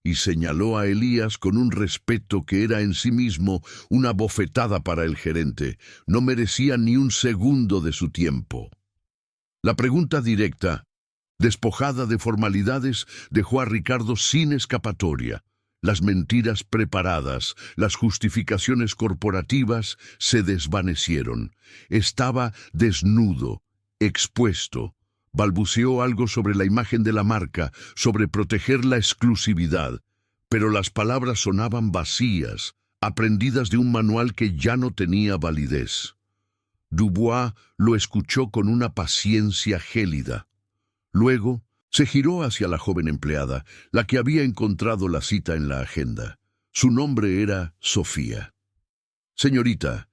Y señaló a Elías con un respeto que era en sí mismo una bofetada para el gerente. No merecía ni un segundo de su tiempo. La pregunta directa, Despojada de formalidades, dejó a Ricardo sin escapatoria. Las mentiras preparadas, las justificaciones corporativas se desvanecieron. Estaba desnudo, expuesto. Balbuceó algo sobre la imagen de la marca, sobre proteger la exclusividad. Pero las palabras sonaban vacías, aprendidas de un manual que ya no tenía validez. Dubois lo escuchó con una paciencia gélida. Luego, se giró hacia la joven empleada, la que había encontrado la cita en la agenda. Su nombre era Sofía. «Señorita,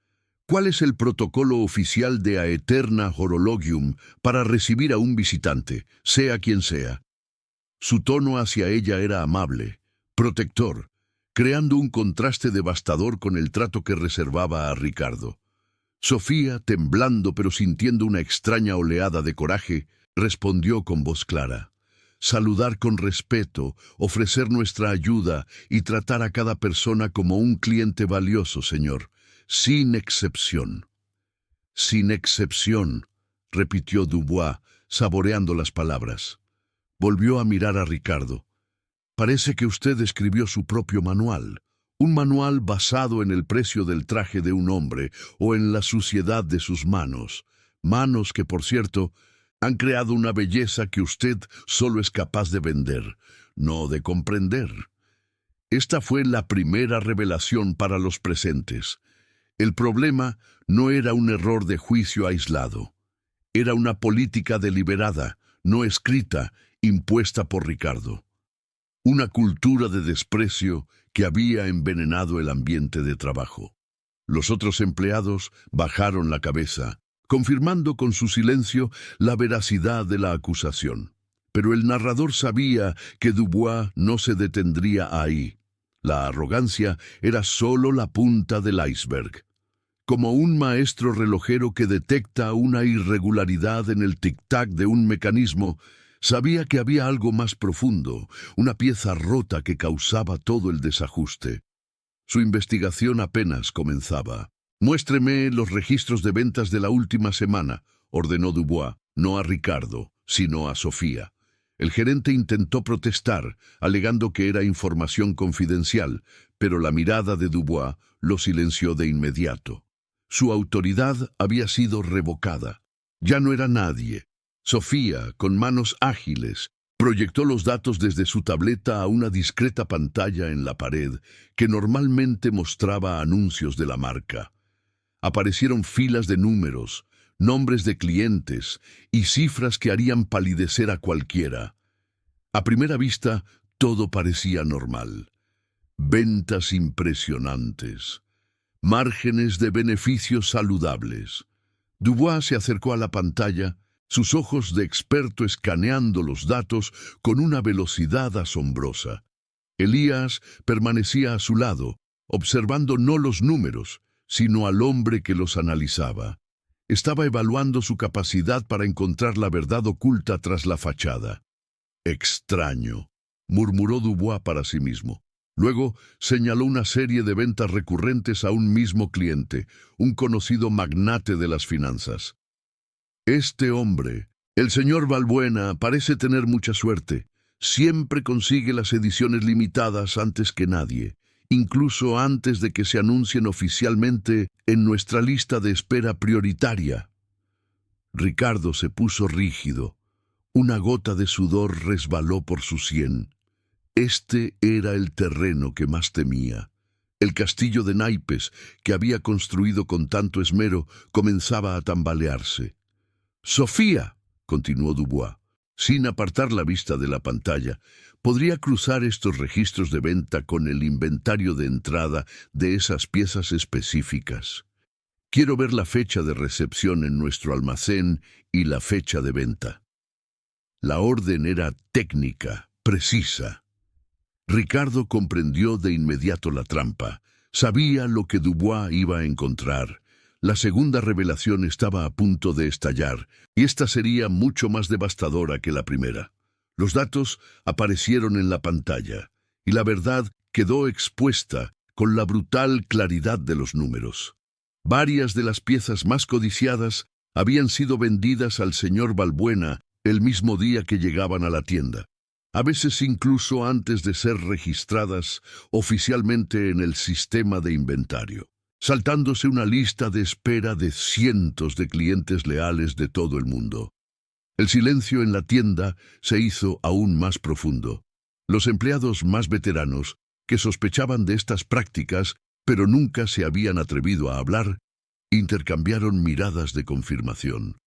¿cuál es el protocolo oficial de Aeterna Horologium para recibir a un visitante, sea quien sea?» Su tono hacia ella era amable, protector, creando un contraste devastador con el trato que reservaba a Ricardo. Sofía, temblando pero sintiendo una extraña oleada de coraje, respondió con voz clara: «Saludar con respeto, ofrecer nuestra ayuda y tratar a cada persona como un cliente valioso, señor, sin excepción». «Sin excepción», repitió Dubois, saboreando las palabras. Volvió a mirar a Ricardo. «Parece que usted escribió su propio manual. Un manual basado en el precio del traje de un hombre o en la suciedad de sus manos. Manos que, por cierto, han creado una belleza que usted solo es capaz de vender, no de comprender». Esta fue la primera revelación para los presentes. El problema no era un error de juicio aislado. Era una política deliberada, no escrita, impuesta por Ricardo. Una cultura de desprecio que había envenenado el ambiente de trabajo. Los otros empleados bajaron la cabeza, confirmando con su silencio la veracidad de la acusación. Pero el narrador sabía que Dubois no se detendría ahí. La arrogancia era solo la punta del iceberg. Como un maestro relojero que detecta una irregularidad en el tic-tac de un mecanismo, sabía que había algo más profundo, una pieza rota que causaba todo el desajuste. Su investigación apenas comenzaba. «Muéstreme los registros de ventas de la última semana», ordenó Dubois, no a Ricardo, sino a Sofía. El gerente intentó protestar, alegando que era información confidencial, pero la mirada de Dubois lo silenció de inmediato. Su autoridad había sido revocada. Ya no era nadie. Sofía, con manos ágiles, proyectó los datos desde su tableta a una discreta pantalla en la pared que normalmente mostraba anuncios de la marca. Aparecieron filas de números, nombres de clientes y cifras que harían palidecer a cualquiera. A primera vista, todo parecía normal. Ventas impresionantes. Márgenes de beneficios saludables. Dubois se acercó a la pantalla, sus ojos de experto escaneando los datos con una velocidad asombrosa. Elías permanecía a su lado, observando no los números, sino al hombre que los analizaba. Estaba evaluando su capacidad para encontrar la verdad oculta tras la fachada. «Extraño», murmuró Dubois para sí mismo. Luego señaló una serie de ventas recurrentes a un mismo cliente, un conocido magnate de las finanzas. «Este hombre, el señor Balbuena, parece tener mucha suerte. Siempre consigue las ediciones limitadas antes que nadie, incluso antes de que se anuncien oficialmente en nuestra lista de espera prioritaria». Ricardo se puso rígido. Una gota de sudor resbaló por su sien. Este era el terreno que más temía. El castillo de naipes que había construido con tanto esmero comenzaba a tambalearse. «Sofía», continuó Dubois, sin apartar la vista de la pantalla, «podría cruzar estos registros de venta con el inventario de entrada de esas piezas específicas. Quiero ver la fecha de recepción en nuestro almacén y la fecha de venta». La orden era técnica, precisa. Ricardo comprendió de inmediato la trampa. Sabía lo que Dubois iba a encontrar. La segunda revelación estaba a punto de estallar, y esta sería mucho más devastadora que la primera. Los datos aparecieron en la pantalla, y la verdad quedó expuesta con la brutal claridad de los números. Varias de las piezas más codiciadas habían sido vendidas al señor Balbuena el mismo día que llegaban a la tienda, a veces incluso antes de ser registradas oficialmente en el sistema de inventario, saltándose una lista de espera de cientos de clientes leales de todo el mundo. El silencio en la tienda se hizo aún más profundo. Los empleados más veteranos, que sospechaban de estas prácticas, pero nunca se habían atrevido a hablar, intercambiaron miradas de confirmación.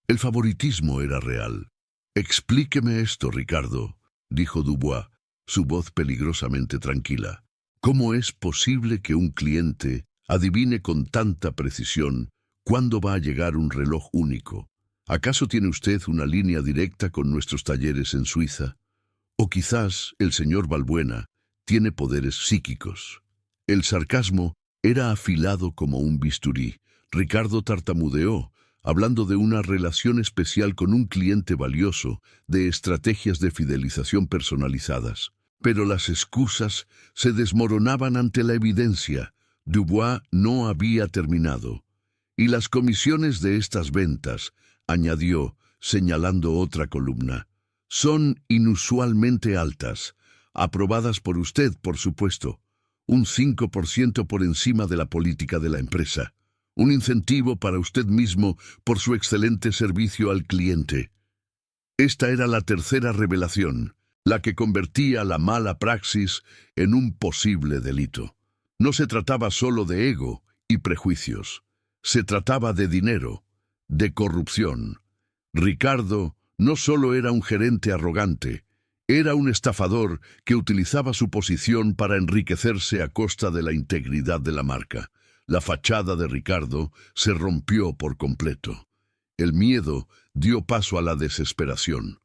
El favoritismo era real. «Explíqueme esto, Ricardo», dijo Dubois, su voz peligrosamente tranquila. «¿Cómo es posible que un cliente adivine con tanta precisión cuándo va a llegar un reloj único? ¿Acaso tiene usted una línea directa con nuestros talleres en Suiza? O quizás el señor Balbuena tiene poderes psíquicos». El sarcasmo era afilado como un bisturí. Ricardo tartamudeó, hablando de una relación especial con un cliente valioso, de estrategias de fidelización personalizadas. Pero las excusas se desmoronaban ante la evidencia. Dubois no había terminado. «Y las comisiones de estas ventas», añadió, señalando otra columna, «son inusualmente altas, aprobadas por usted, por supuesto, un 5% por encima de la política de la empresa. Un incentivo para usted mismo por su excelente servicio al cliente». Esta era la tercera revelación, la que convertía la mala praxis en un posible delito. No se trataba solo de ego y prejuicios. Se trataba de dinero, de corrupción. Ricardo no solo era un gerente arrogante, era un estafador que utilizaba su posición para enriquecerse a costa de la integridad de la marca. La fachada de Ricardo se rompió por completo. El miedo dio paso a la desesperación.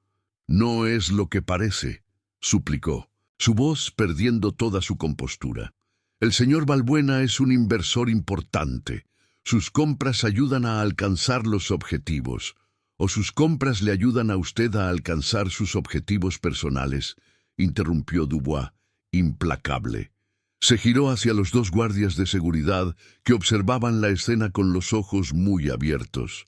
«No es lo que parece», suplicó, su voz perdiendo toda su compostura. «El señor Balbuena es un inversor importante. Sus compras ayudan a alcanzar los objetivos. ¿O sus compras le ayudan a usted a alcanzar sus objetivos personales?», interrumpió Dubois, implacable. Se giró hacia los dos guardias de seguridad que observaban la escena con los ojos muy abiertos.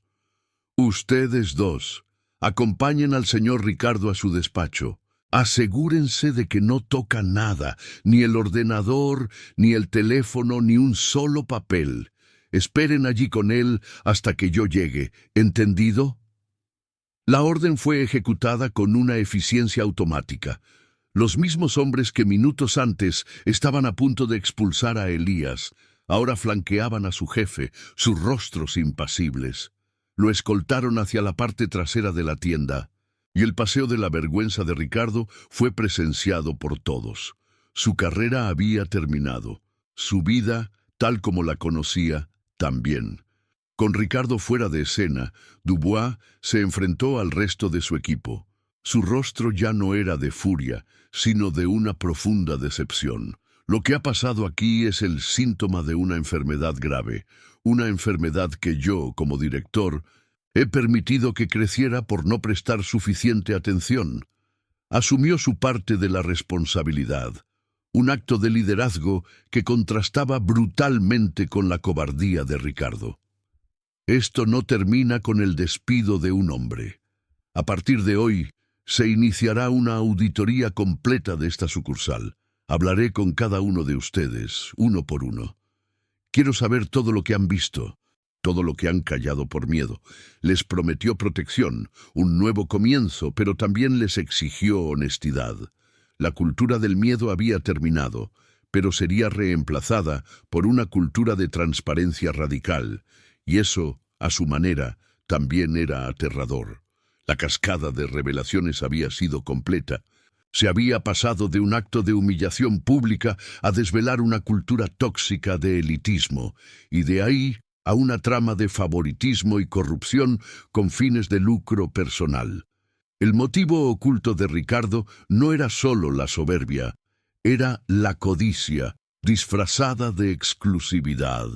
«Ustedes dos, acompañen al señor Ricardo a su despacho. Asegúrense de que no toca nada, ni el ordenador, ni el teléfono, ni un solo papel. Esperen allí con él hasta que yo llegue. ¿Entendido?». La orden fue ejecutada con una eficiencia automática. Los mismos hombres que minutos antes estaban a punto de expulsar a Elías, ahora flanqueaban a su jefe, sus rostros impasibles. Lo escoltaron hacia la parte trasera de la tienda, y el paseo de la vergüenza de Ricardo fue presenciado por todos. Su carrera había terminado. Su vida, tal como la conocía, también. Con Ricardo fuera de escena, Dubois se enfrentó al resto de su equipo. Su rostro ya no era de furia, sino de una profunda decepción. «Lo que ha pasado aquí es el síntoma de una enfermedad grave, una enfermedad que yo, como director, he permitido que creciera por no prestar suficiente atención». Asumió su parte de la responsabilidad, un acto de liderazgo que contrastaba brutalmente con la cobardía de Ricardo. «Esto no termina con el despido de un hombre. A partir de hoy, se iniciará una auditoría completa de esta sucursal. Hablaré con cada uno de ustedes, uno por uno. Quiero saber todo lo que han visto, todo lo que han callado por miedo. Les prometió protección, un nuevo comienzo, pero también les exigió honestidad. La cultura del miedo había terminado, pero sería reemplazada por una cultura de transparencia radical, y eso, a su manera, también era aterrador. La cascada de revelaciones había sido completa. Se había pasado de un acto de humillación pública a desvelar una cultura tóxica de elitismo, y de ahí a una trama de favoritismo y corrupción con fines de lucro personal. El motivo oculto de Ricardo no era solo la soberbia, era la codicia, disfrazada de exclusividad.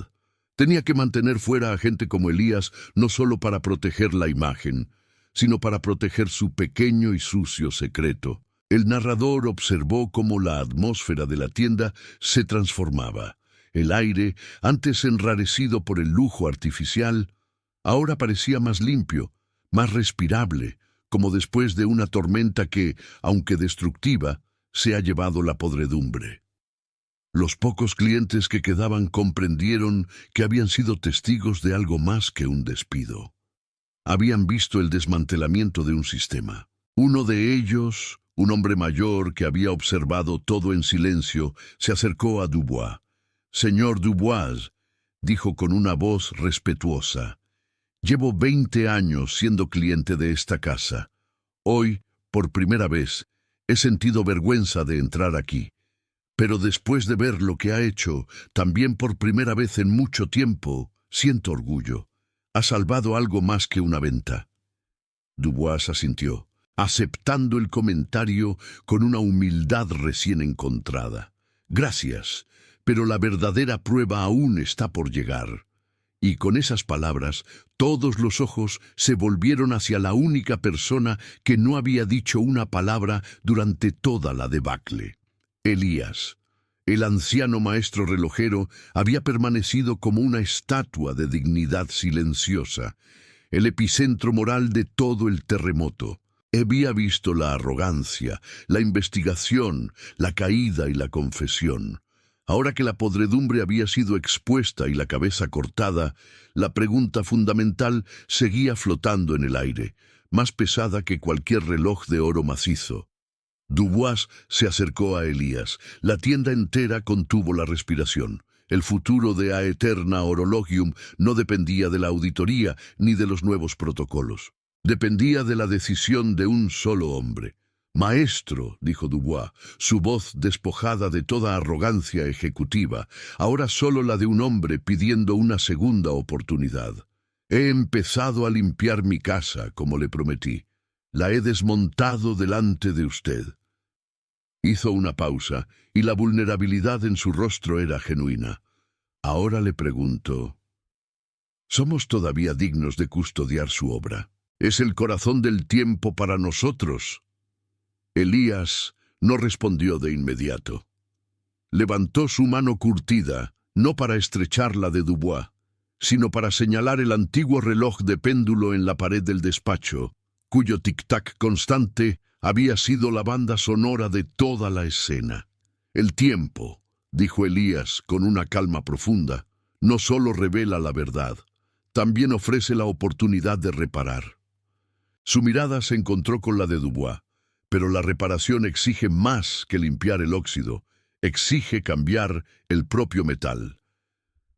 Tenía que mantener fuera a gente como Elías no solo para proteger la imagen, sino para proteger su pequeño y sucio secreto. El narrador observó cómo la atmósfera de la tienda se transformaba. El aire, antes enrarecido por el lujo artificial, ahora parecía más limpio, más respirable, como después de una tormenta que, aunque destructiva, se ha llevado la podredumbre. Los pocos clientes que quedaban comprendieron que habían sido testigos de algo más que un despido. Habían visto el desmantelamiento de un sistema. Uno de ellos, un hombre mayor que había observado todo en silencio, se acercó a Dubois. «Señor Dubois», dijo con una voz respetuosa, «llevo 20 años siendo cliente de esta casa. Hoy, por primera vez, he sentido vergüenza de entrar aquí. Pero después de ver lo que ha hecho, también por primera vez en mucho tiempo, siento orgullo. Ha salvado algo más que una venta». Dubois asintió, aceptando el comentario con una humildad recién encontrada. «Gracias, pero la verdadera prueba aún está por llegar». Y con esas palabras, todos los ojos se volvieron hacia la única persona que no había dicho una palabra durante toda la debacle. Elías. El anciano maestro relojero había permanecido como una estatua de dignidad silenciosa, el epicentro moral de todo el terremoto. Había visto la arrogancia, la investigación, la caída y la confesión. Ahora que la podredumbre había sido expuesta y la cabeza cortada, la pregunta fundamental seguía flotando en el aire, más pesada que cualquier reloj de oro macizo. Dubois se acercó a Elías. La tienda entera contuvo la respiración. El futuro de Aeterna Horologium no dependía de la auditoría ni de los nuevos protocolos. Dependía de la decisión de un solo hombre. «Maestro», dijo Dubois, su voz despojada de toda arrogancia ejecutiva, ahora solo la de un hombre pidiendo una segunda oportunidad. «He empezado a limpiar mi casa, como le prometí. La he desmontado delante de usted». Hizo una pausa, y la vulnerabilidad en su rostro era genuina. «Ahora le pregunto, ¿somos todavía dignos de custodiar su obra? Es el corazón del tiempo para nosotros». Elías no respondió de inmediato. Levantó su mano curtida, no para estrechar la de Dubois, sino para señalar el antiguo reloj de péndulo en la pared del despacho, cuyo tic-tac constante había sido la banda sonora de toda la escena. «El tiempo», dijo Elías con una calma profunda, «no solo revela la verdad, también ofrece la oportunidad de reparar». Su mirada se encontró con la de Dubois, pero la reparación exige más que limpiar el óxido, exige cambiar el propio metal.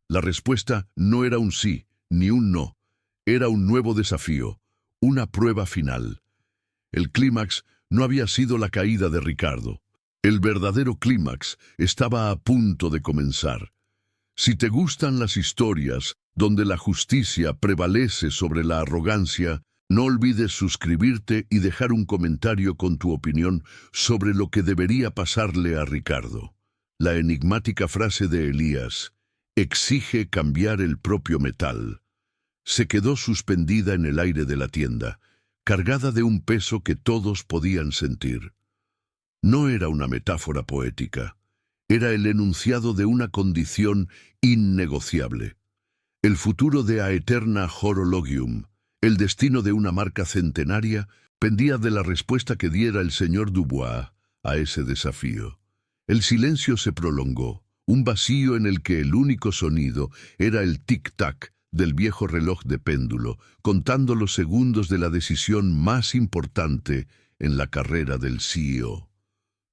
La respuesta no era un sí, ni un no, era un nuevo desafío, una prueba final. El clímax no había sido la caída de Ricardo. El verdadero clímax estaba a punto de comenzar. Si te gustan las historias donde la justicia prevalece sobre la arrogancia, no olvides suscribirte y dejar un comentario con tu opinión sobre lo que debería pasarle a Ricardo. La enigmática frase de Elías, «exige cambiar el propio metal», se quedó suspendida en el aire de la tienda, cargada de un peso que todos podían sentir. No era una metáfora poética, era el enunciado de una condición innegociable. El futuro de Aeterna Horologium, el destino de una marca centenaria, pendía de la respuesta que diera el señor Dubois a ese desafío. El silencio se prolongó, un vacío en el que el único sonido era el tic-tac del viejo reloj de péndulo, contando los segundos de la decisión más importante en la carrera del CEO.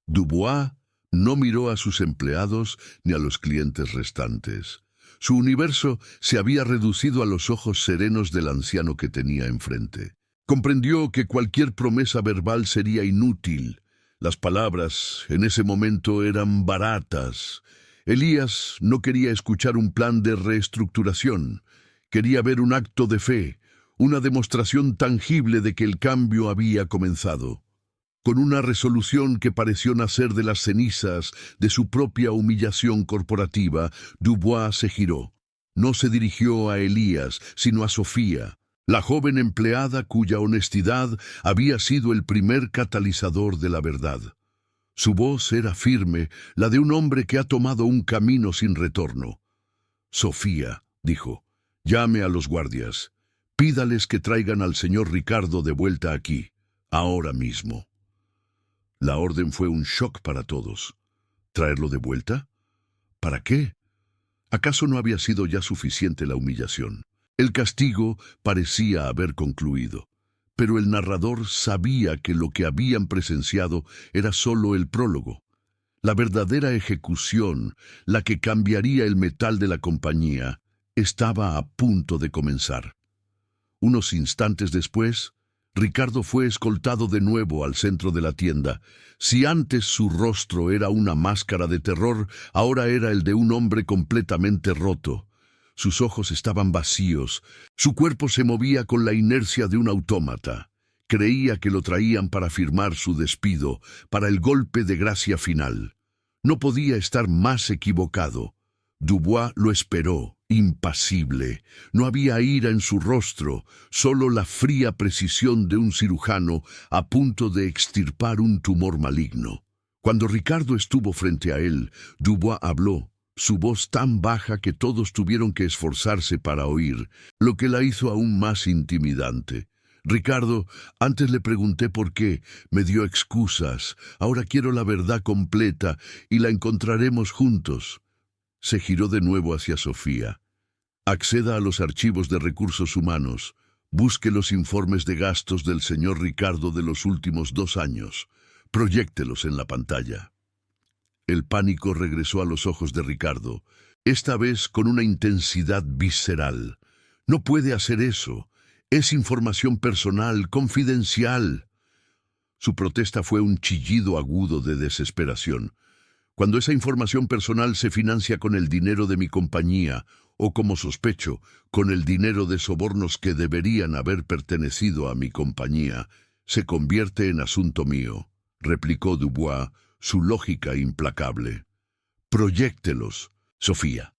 Dubois no miró a sus empleados ni a los clientes restantes. Su universo se había reducido a los ojos serenos del anciano que tenía enfrente. Comprendió que cualquier promesa verbal sería inútil. Las palabras en ese momento eran baratas. Elías no quería escuchar un plan de reestructuración. Quería ver un acto de fe, una demostración tangible de que el cambio había comenzado. Con una resolución que pareció nacer de las cenizas de su propia humillación corporativa, Dubois se giró. No se dirigió a Elías, sino a Sofía, la joven empleada cuya honestidad había sido el primer catalizador de la verdad. Su voz era firme, la de un hombre que ha tomado un camino sin retorno. «Sofía», dijo, «llame a los guardias. Pídales que traigan al señor Ricardo de vuelta aquí. ahora mismo. La orden fue un shock para todos. ¿Traerlo de vuelta? ¿Para qué? ¿Acaso no había sido ya suficiente la humillación? El castigo parecía haber concluido, pero el narrador sabía que lo que habían presenciado era solo el prólogo. La verdadera ejecución, la que cambiaría el metal de la compañía, estaba a punto de comenzar. Unos instantes después, Ricardo fue escoltado de nuevo al centro de la tienda. Si antes su rostro era una máscara de terror, ahora era el de un hombre completamente roto. Sus ojos estaban vacíos, su cuerpo se movía con la inercia de un autómata. Creía que lo traían para firmar su despido, para el golpe de gracia final. No podía estar más equivocado. Dubois lo esperó, impasible. No había ira en su rostro, solo la fría precisión de un cirujano a punto de extirpar un tumor maligno. Cuando Ricardo estuvo frente a él, Dubois habló, su voz tan baja que todos tuvieron que esforzarse para oír, lo que la hizo aún más intimidante. Ricardo, antes le pregunté por qué, me dio excusas, ahora quiero la verdad completa y la encontraremos juntos. Se giró de nuevo hacia Sofía. Acceda a los archivos de recursos humanos, busque los informes de gastos del señor Ricardo de los últimos 2 años, proyéctelos en la pantalla. El pánico regresó a los ojos de Ricardo, esta vez con una intensidad visceral. No puede hacer eso. Es información personal, confidencial. Su protesta fue un chillido agudo de desesperación. Cuando esa información personal se financia con el dinero de mi compañía, o como sospecho, con el dinero de sobornos que deberían haber pertenecido a mi compañía, se convierte en asunto mío, replicó Dubois, su lógica implacable. Proyéctelos, Sofía.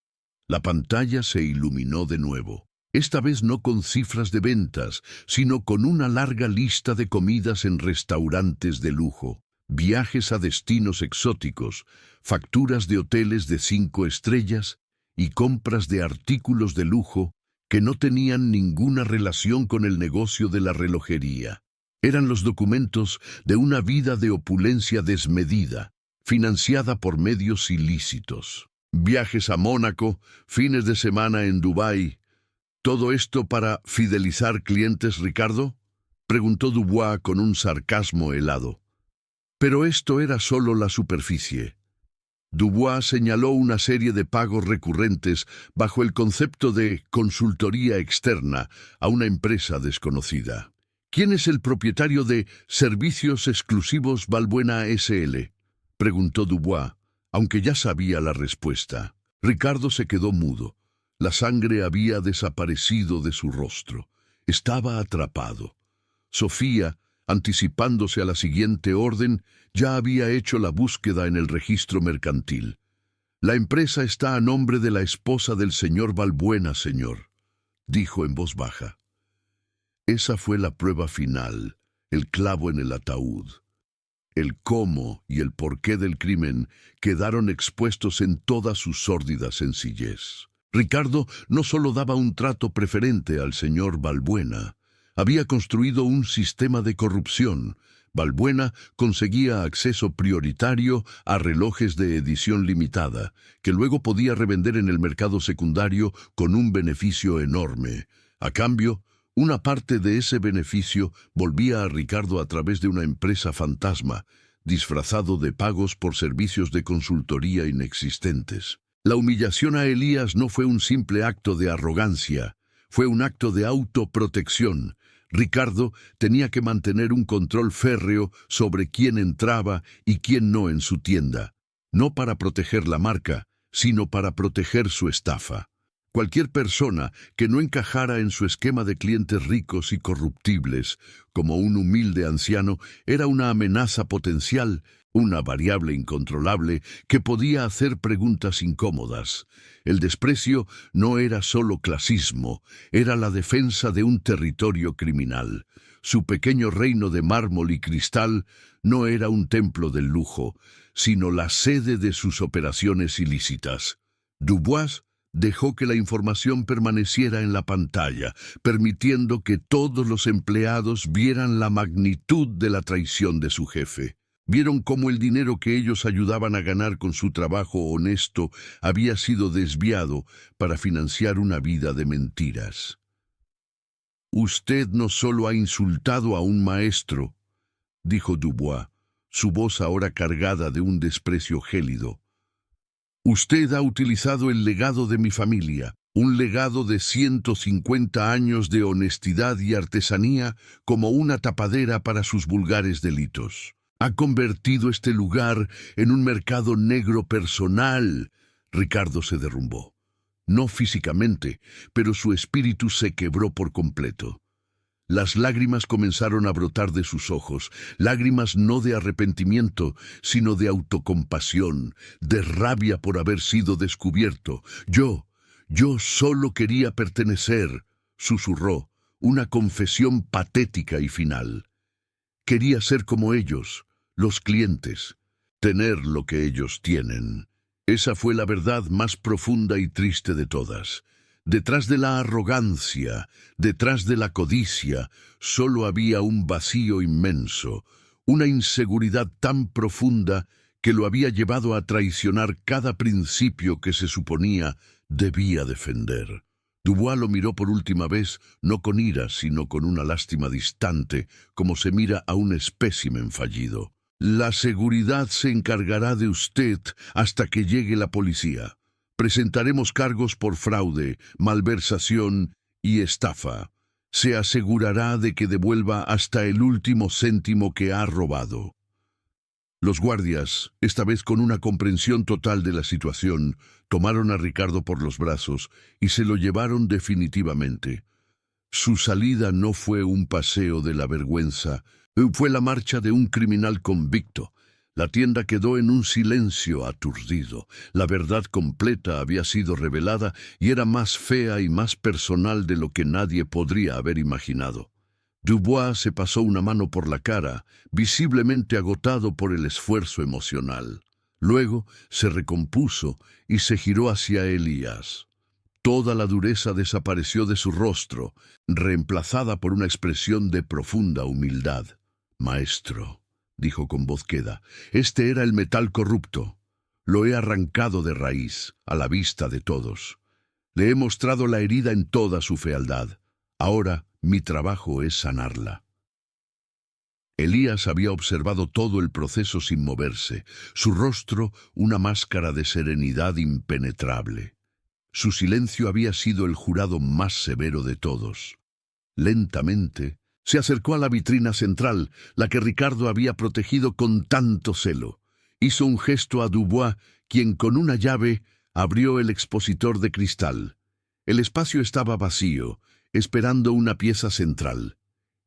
La pantalla se iluminó de nuevo. Esta vez no con cifras de ventas, sino con una larga lista de comidas en restaurantes de lujo, viajes a destinos exóticos, facturas de hoteles de 5 estrellas y compras de artículos de lujo que no tenían ninguna relación con el negocio de la relojería. Eran los documentos de una vida de opulencia desmedida, financiada por medios ilícitos. Viajes a Mónaco, fines de semana en Dubái. ¿Todo esto para fidelizar clientes, Ricardo?, preguntó Dubois con un sarcasmo helado. Pero esto era solo la superficie. Dubois señaló una serie de pagos recurrentes bajo el concepto de consultoría externa a una empresa desconocida. ¿Quién es el propietario de Servicios Exclusivos Valbuena S.L.? preguntó Dubois, aunque ya sabía la respuesta. Ricardo se quedó mudo. La sangre había desaparecido de su rostro. Estaba atrapado. Sofía, anticipándose a la siguiente orden, ya había hecho la búsqueda en el registro mercantil. La empresa está a nombre de la esposa del señor Valbuena, señor, dijo en voz baja. Esa fue la prueba final, el clavo en el ataúd. El cómo y el porqué del crimen quedaron expuestos en toda su sórdida sencillez. Ricardo no solo daba un trato preferente al señor Valbuena, había construido un sistema de corrupción. Valbuena conseguía acceso prioritario a relojes de edición limitada, que luego podía revender en el mercado secundario con un beneficio enorme. A cambio, una parte de ese beneficio volvía a Ricardo a través de una empresa fantasma, disfrazado de pagos por servicios de consultoría inexistentes. La humillación a Elías no fue un simple acto de arrogancia, fue un acto de autoprotección. Ricardo tenía que mantener un control férreo sobre quién entraba y quién no en su tienda, no para proteger la marca, sino para proteger su estafa. Cualquier persona que no encajara en su esquema de clientes ricos y corruptibles, como un humilde anciano, era una amenaza potencial, una variable incontrolable que podía hacer preguntas incómodas. El desprecio no era solo clasismo, era la defensa de un territorio criminal. Su pequeño reino de mármol y cristal no era un templo del lujo, sino la sede de sus operaciones ilícitas. Dubois Dejó que la información permaneciera en la pantalla, permitiendo que todos los empleados vieran la magnitud de la traición de su jefe. Vieron cómo el dinero que ellos ayudaban a ganar con su trabajo honesto había sido desviado para financiar una vida de mentiras. «Usted no solo ha insultado a un maestro», dijo Dubois, su voz ahora cargada de un desprecio gélido. «Usted ha utilizado el legado de mi familia, un legado de 150 años de honestidad y artesanía, como una tapadera para sus vulgares delitos. Ha convertido este lugar en un mercado negro personal». Ricardo se derrumbó. No físicamente, pero su espíritu se quebró por completo. Las lágrimas comenzaron a brotar de sus ojos, lágrimas no de arrepentimiento, sino de autocompasión, de rabia por haber sido descubierto. Yo solo quería pertenecer», susurró, una confesión patética y final. Quería ser como ellos, los clientes, tener lo que ellos tienen. Esa fue la verdad más profunda y triste de todas. Detrás de la arrogancia, detrás de la codicia, solo había un vacío inmenso, una inseguridad tan profunda que lo había llevado a traicionar cada principio que se suponía debía defender. Dubois lo miró por última vez, no con ira, sino con una lástima distante, como se mira a un espécimen fallido. «La seguridad se encargará de usted hasta que llegue la policía. Presentaremos cargos por fraude, malversación y estafa. Se asegurará de que devuelva hasta el último céntimo que ha robado». Los guardias, esta vez con una comprensión total de la situación, tomaron a Ricardo por los brazos y se lo llevaron definitivamente. Su salida no fue un paseo de la vergüenza, fue la marcha de un criminal convicto. La tienda quedó en un silencio aturdido. La verdad completa había sido revelada y era más fea y más personal de lo que nadie podría haber imaginado. Dubois se pasó una mano por la cara, visiblemente agotado por el esfuerzo emocional. Luego se recompuso y se giró hacia Elías. Toda la dureza desapareció de su rostro, reemplazada por una expresión de profunda humildad. «Maestro», dijo con voz queda, «este era el metal corrupto. Lo he arrancado de raíz, a la vista de todos. Le he mostrado la herida en toda su fealdad. Ahora mi trabajo es sanarla». Elías había observado todo el proceso sin moverse, su rostro una máscara de serenidad impenetrable. Su silencio había sido el jurado más severo de todos. Lentamente se acercó a la vitrina central, la que Ricardo había protegido con tanto celo. Hizo un gesto a Dubois, quien con una llave abrió el expositor de cristal. El espacio estaba vacío, esperando una pieza central.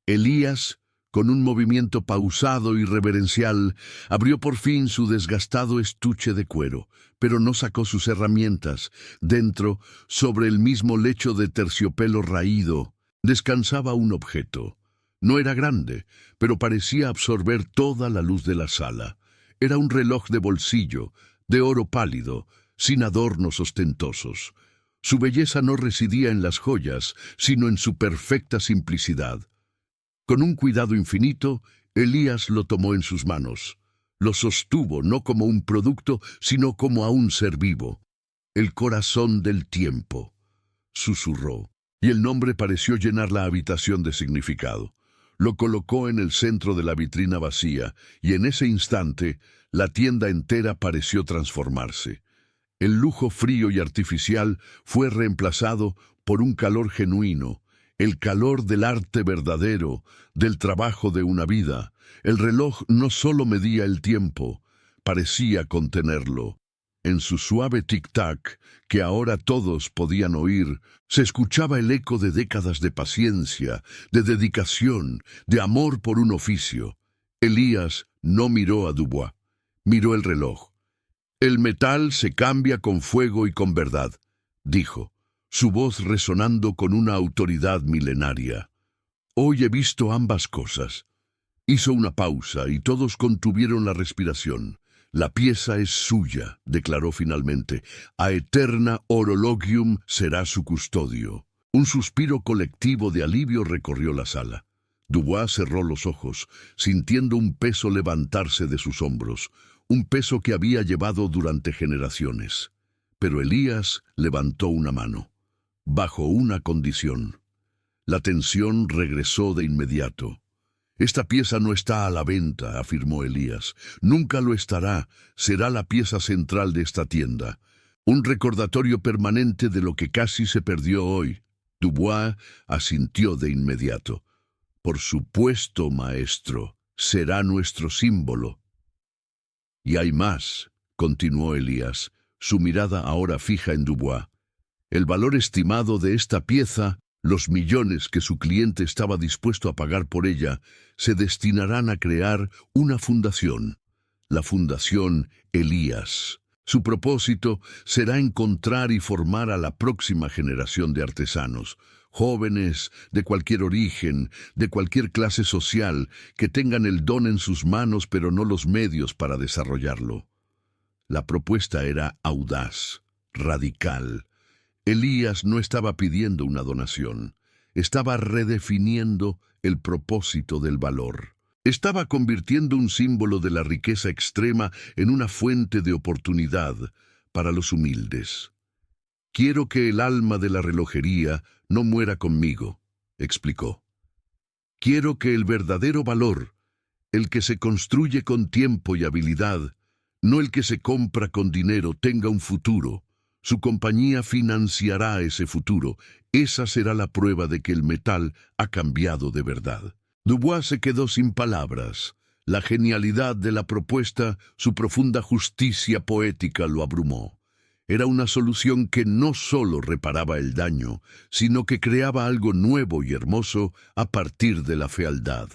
Elías, con un movimiento pausado y reverencial, abrió por fin su desgastado estuche de cuero, pero no sacó sus herramientas. Dentro, sobre el mismo lecho de terciopelo raído, descansaba un objeto. No era grande, pero parecía absorber toda la luz de la sala. Era un reloj de bolsillo, de oro pálido, sin adornos ostentosos. Su belleza no residía en las joyas, sino en su perfecta simplicidad. Con un cuidado infinito, Elías lo tomó en sus manos. Lo sostuvo no como un producto, sino como a un ser vivo. «El corazón del tiempo», susurró, y el nombre pareció llenar la habitación de significado. Lo colocó en el centro de la vitrina vacía, y en ese instante la tienda entera pareció transformarse. El lujo frío y artificial fue reemplazado por un calor genuino, el calor del arte verdadero, del trabajo de una vida. El reloj no solo medía el tiempo, parecía contenerlo. En su suave tic-tac, que ahora todos podían oír, se escuchaba el eco de décadas de paciencia, de dedicación, de amor por un oficio. Elías no miró a Dubois, miró el reloj. «El metal se cambia con fuego y con verdad», dijo, su voz resonando con una autoridad milenaria. «Hoy he visto ambas cosas». Hizo una pausa y todos contuvieron la respiración. La pieza es suya, declaró finalmente. Aeterna Horologium será su custodio. Un suspiro colectivo de alivio recorrió la sala. Dubois cerró los ojos, sintiendo un peso levantarse de sus hombros, un peso que había llevado durante generaciones. Pero Elías levantó una mano, bajo una condición. La tensión regresó de inmediato. «Esta pieza no está a la venta», afirmó Elías. «Nunca lo estará. Será la pieza central de esta tienda. Un recordatorio permanente de lo que casi se perdió hoy». Dubois asintió de inmediato. «Por supuesto, maestro. Será nuestro símbolo». «Y hay más», continuó Elías, su mirada ahora fija en Dubois. «El valor estimado de esta pieza, los millones que su cliente estaba dispuesto a pagar por ella, se destinarán a crear una fundación, la Fundación Elías. Su propósito será encontrar y formar a la próxima generación de artesanos, jóvenes de cualquier origen, de cualquier clase social, que tengan el don en sus manos pero no los medios para desarrollarlo». La propuesta era audaz, radical. Elías no estaba pidiendo una donación, estaba redefiniendo el propósito del valor. Estaba convirtiendo un símbolo de la riqueza extrema en una fuente de oportunidad para los humildes. «Quiero que el alma de la relojería no muera conmigo», explicó. «Quiero que el verdadero valor, el que se construye con tiempo y habilidad, no el que se compra con dinero, tenga un futuro. Su compañía financiará ese futuro. Esa será la prueba de que el metal ha cambiado de verdad». Dubois se quedó sin palabras. La genialidad de la propuesta, su profunda justicia poética lo abrumó. Era una solución que no solo reparaba el daño, sino que creaba algo nuevo y hermoso a partir de la fealdad.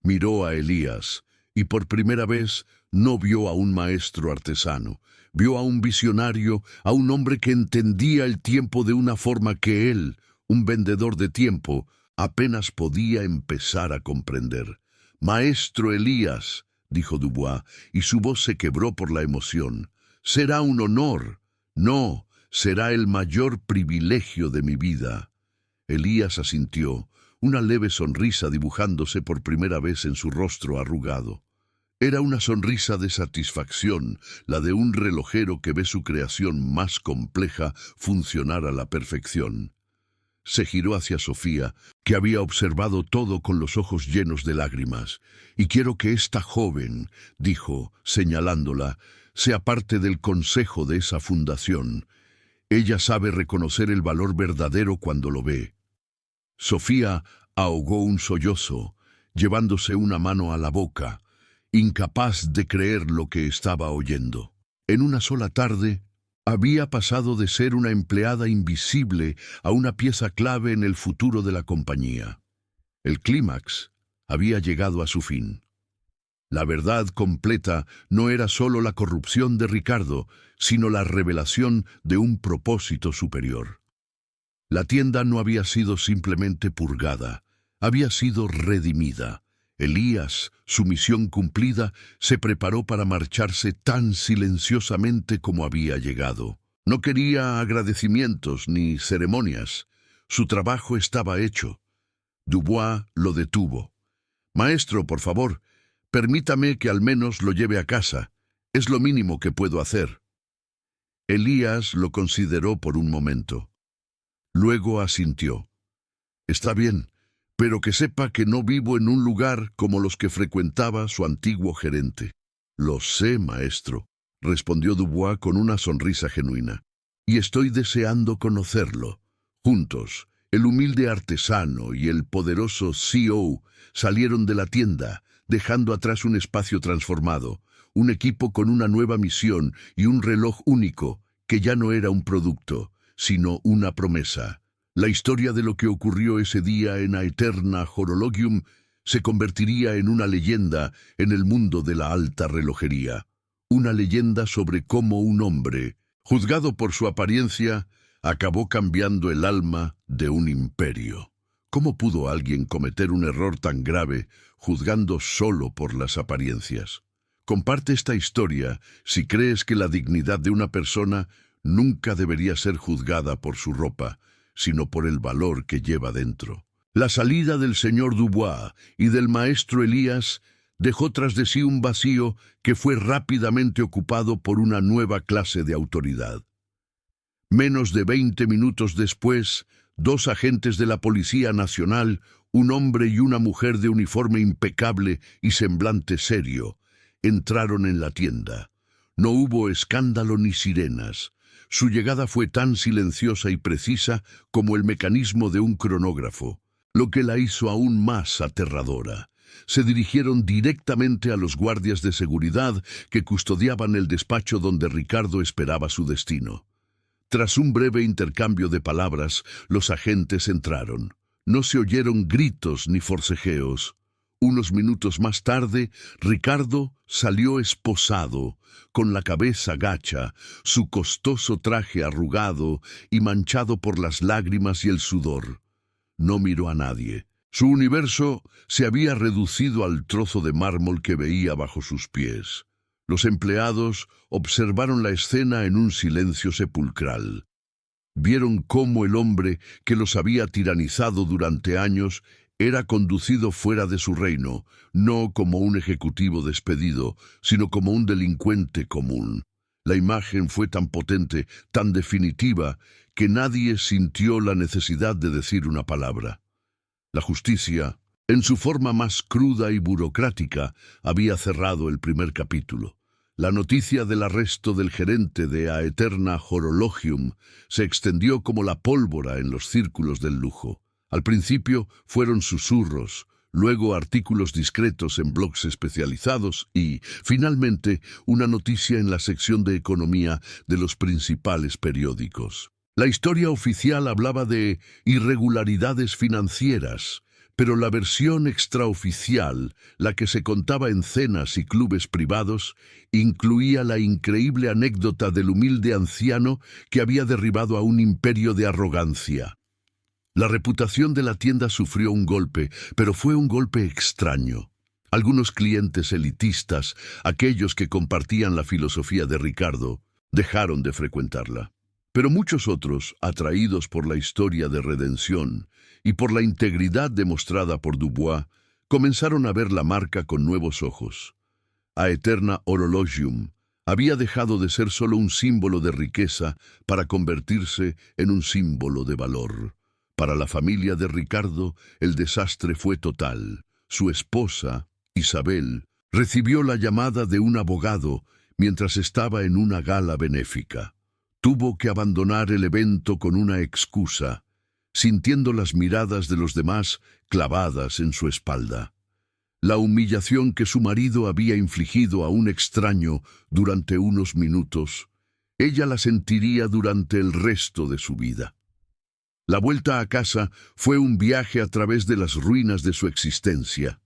Miró a Elías, y por primera vez no vio a un maestro artesano. Vio a un visionario, a un hombre que entendía el tiempo de una forma que él, un vendedor de tiempo, apenas podía empezar a comprender. «Maestro Elías», dijo Dubois, y su voz se quebró por la emoción. «Será un honor. No, será el mayor privilegio de mi vida». Elías asintió, una leve sonrisa dibujándose por primera vez en su rostro arrugado. Era una sonrisa de satisfacción, la de un relojero que ve su creación más compleja funcionar a la perfección. Se giró hacia Sofía, que había observado todo con los ojos llenos de lágrimas. «Y quiero que esta joven», dijo, señalándola, «sea parte del consejo de esa fundación. Ella sabe reconocer el valor verdadero cuando lo ve». Sofía ahogó un sollozo, llevándose una mano a la boca, incapaz de creer lo que estaba oyendo. En una sola tarde, había pasado de ser una empleada invisible a una pieza clave en el futuro de la compañía. El clímax había llegado a su fin. La verdad completa no era solo la corrupción de Ricardo, sino la revelación de un propósito superior. La tienda no había sido simplemente purgada, había sido redimida. Elías, su misión cumplida, se preparó para marcharse tan silenciosamente como había llegado. No quería agradecimientos ni ceremonias. Su trabajo estaba hecho. Dubois lo detuvo. «Maestro, por favor, permítame que al menos lo lleve a casa. Es lo mínimo que puedo hacer». Elías lo consideró por un momento. Luego asintió. «Está bien, pero que sepa que no vivo en un lugar como los que frecuentaba su antiguo gerente». «Lo sé, maestro», respondió Dubois con una sonrisa genuina, «y estoy deseando conocerlo». Juntos, el humilde artesano y el poderoso CEO salieron de la tienda, dejando atrás un espacio transformado, un equipo con una nueva misión y un reloj único, que ya no era un producto, sino una promesa. La historia de lo que ocurrió ese día en Aeterna Horologium se convertiría en una leyenda en el mundo de la alta relojería. Una leyenda sobre cómo un hombre, juzgado por su apariencia, acabó cambiando el alma de un imperio. ¿Cómo pudo alguien cometer un error tan grave juzgando solo por las apariencias? Comparte esta historia si crees que la dignidad de una persona nunca debería ser juzgada por su ropa, sino por el valor que lleva dentro. La salida del señor Dubois y del maestro Elías dejó tras de sí un vacío que fue rápidamente ocupado por una nueva clase de autoridad. Menos de 20 minutos después, dos agentes de la Policía Nacional, un hombre y una mujer de uniforme impecable y semblante serio, entraron en la tienda. No hubo escándalo ni sirenas. Su llegada fue tan silenciosa y precisa como el mecanismo de un cronógrafo, lo que la hizo aún más aterradora. Se dirigieron directamente a los guardias de seguridad que custodiaban el despacho donde Ricardo esperaba su destino. Tras un breve intercambio de palabras, los agentes entraron. No se oyeron gritos ni forcejeos. Unos minutos más tarde, Ricardo salió esposado, con la cabeza gacha, su costoso traje arrugado y manchado por las lágrimas y el sudor. No miró a nadie. Su universo se había reducido al trozo de mármol que veía bajo sus pies. Los empleados observaron la escena en un silencio sepulcral. Vieron cómo el hombre que los había tiranizado durante años era conducido fuera de su reino, no como un ejecutivo despedido, sino como un delincuente común. La imagen fue tan potente, tan definitiva, que nadie sintió la necesidad de decir una palabra. La justicia, en su forma más cruda y burocrática, había cerrado el primer capítulo. La noticia del arresto del gerente de Aeterna Horologium se extendió como la pólvora en los círculos del lujo. Al principio fueron susurros, luego artículos discretos en blogs especializados y, finalmente, una noticia en la sección de economía de los principales periódicos. La historia oficial hablaba de irregularidades financieras, pero la versión extraoficial, la que se contaba en cenas y clubes privados, incluía la increíble anécdota del humilde anciano que había derribado a un imperio de arrogancia. La reputación de la tienda sufrió un golpe, pero fue un golpe extraño. Algunos clientes elitistas, aquellos que compartían la filosofía de Ricardo, dejaron de frecuentarla. Pero muchos otros, atraídos por la historia de redención y por la integridad demostrada por Dubois, comenzaron a ver la marca con nuevos ojos. Aeterna Horologium había dejado de ser solo un símbolo de riqueza para convertirse en un símbolo de valor. Para la familia de Ricardo, el desastre fue total. Su esposa, Isabel, recibió la llamada de un abogado mientras estaba en una gala benéfica. Tuvo que abandonar el evento con una excusa, sintiendo las miradas de los demás clavadas en su espalda. La humillación que su marido había infligido a un extraño durante unos minutos, ella la sentiría durante el resto de su vida. La vuelta a casa fue un viaje a través de las ruinas de su existencia.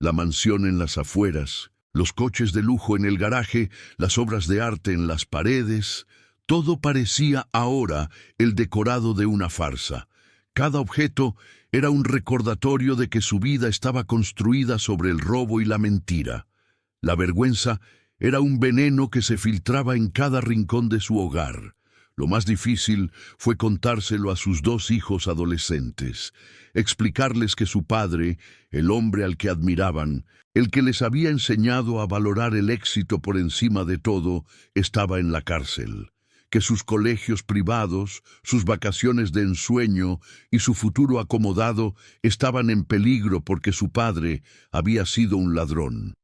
La mansión en las afueras, los coches de lujo en el garaje, las obras de arte en las paredes, todo parecía ahora el decorado de una farsa. Cada objeto era un recordatorio de que su vida estaba construida sobre el robo y la mentira. La vergüenza era un veneno que se filtraba en cada rincón de su hogar. Lo más difícil fue contárselo a sus dos hijos adolescentes, explicarles que su padre, el hombre al que admiraban, el que les había enseñado a valorar el éxito por encima de todo, estaba en la cárcel, que sus colegios privados, sus vacaciones de ensueño y su futuro acomodado estaban en peligro porque su padre había sido un ladrón.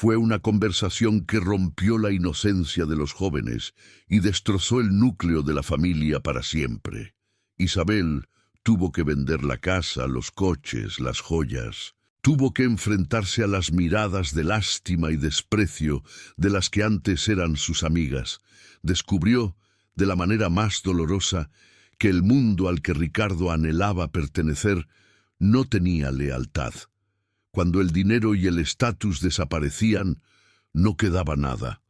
Fue una conversación que rompió la inocencia de los jóvenes y destrozó el núcleo de la familia para siempre. Isabel tuvo que vender la casa, los coches, las joyas. Tuvo que enfrentarse a las miradas de lástima y desprecio de las que antes eran sus amigas. Descubrió, de la manera más dolorosa, que el mundo al que Ricardo anhelaba pertenecer no tenía lealtad. Cuando el dinero y el estatus desaparecían, no quedaba nada.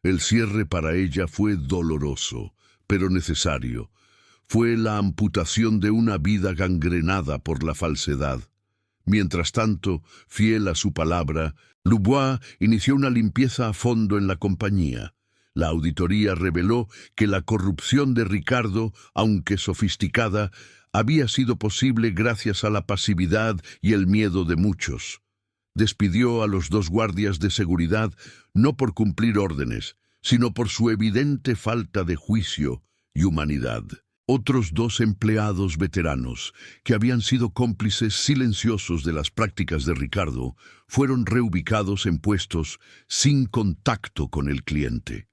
El cierre para ella fue doloroso, pero necesario. Fue la amputación de una vida gangrenada por la falsedad. Mientras tanto, fiel a su palabra, Louvois inició una limpieza a fondo en la compañía. La auditoría reveló que la corrupción de Ricardo, aunque sofisticada, había sido posible gracias a la pasividad y el miedo de muchos. Despidió a los 2 guardias de seguridad no por cumplir órdenes, sino por su evidente falta de juicio y humanidad. Otros 2 empleados veteranos, que habían sido cómplices silenciosos de las prácticas de Ricardo, fueron reubicados en puestos sin contacto con el cliente.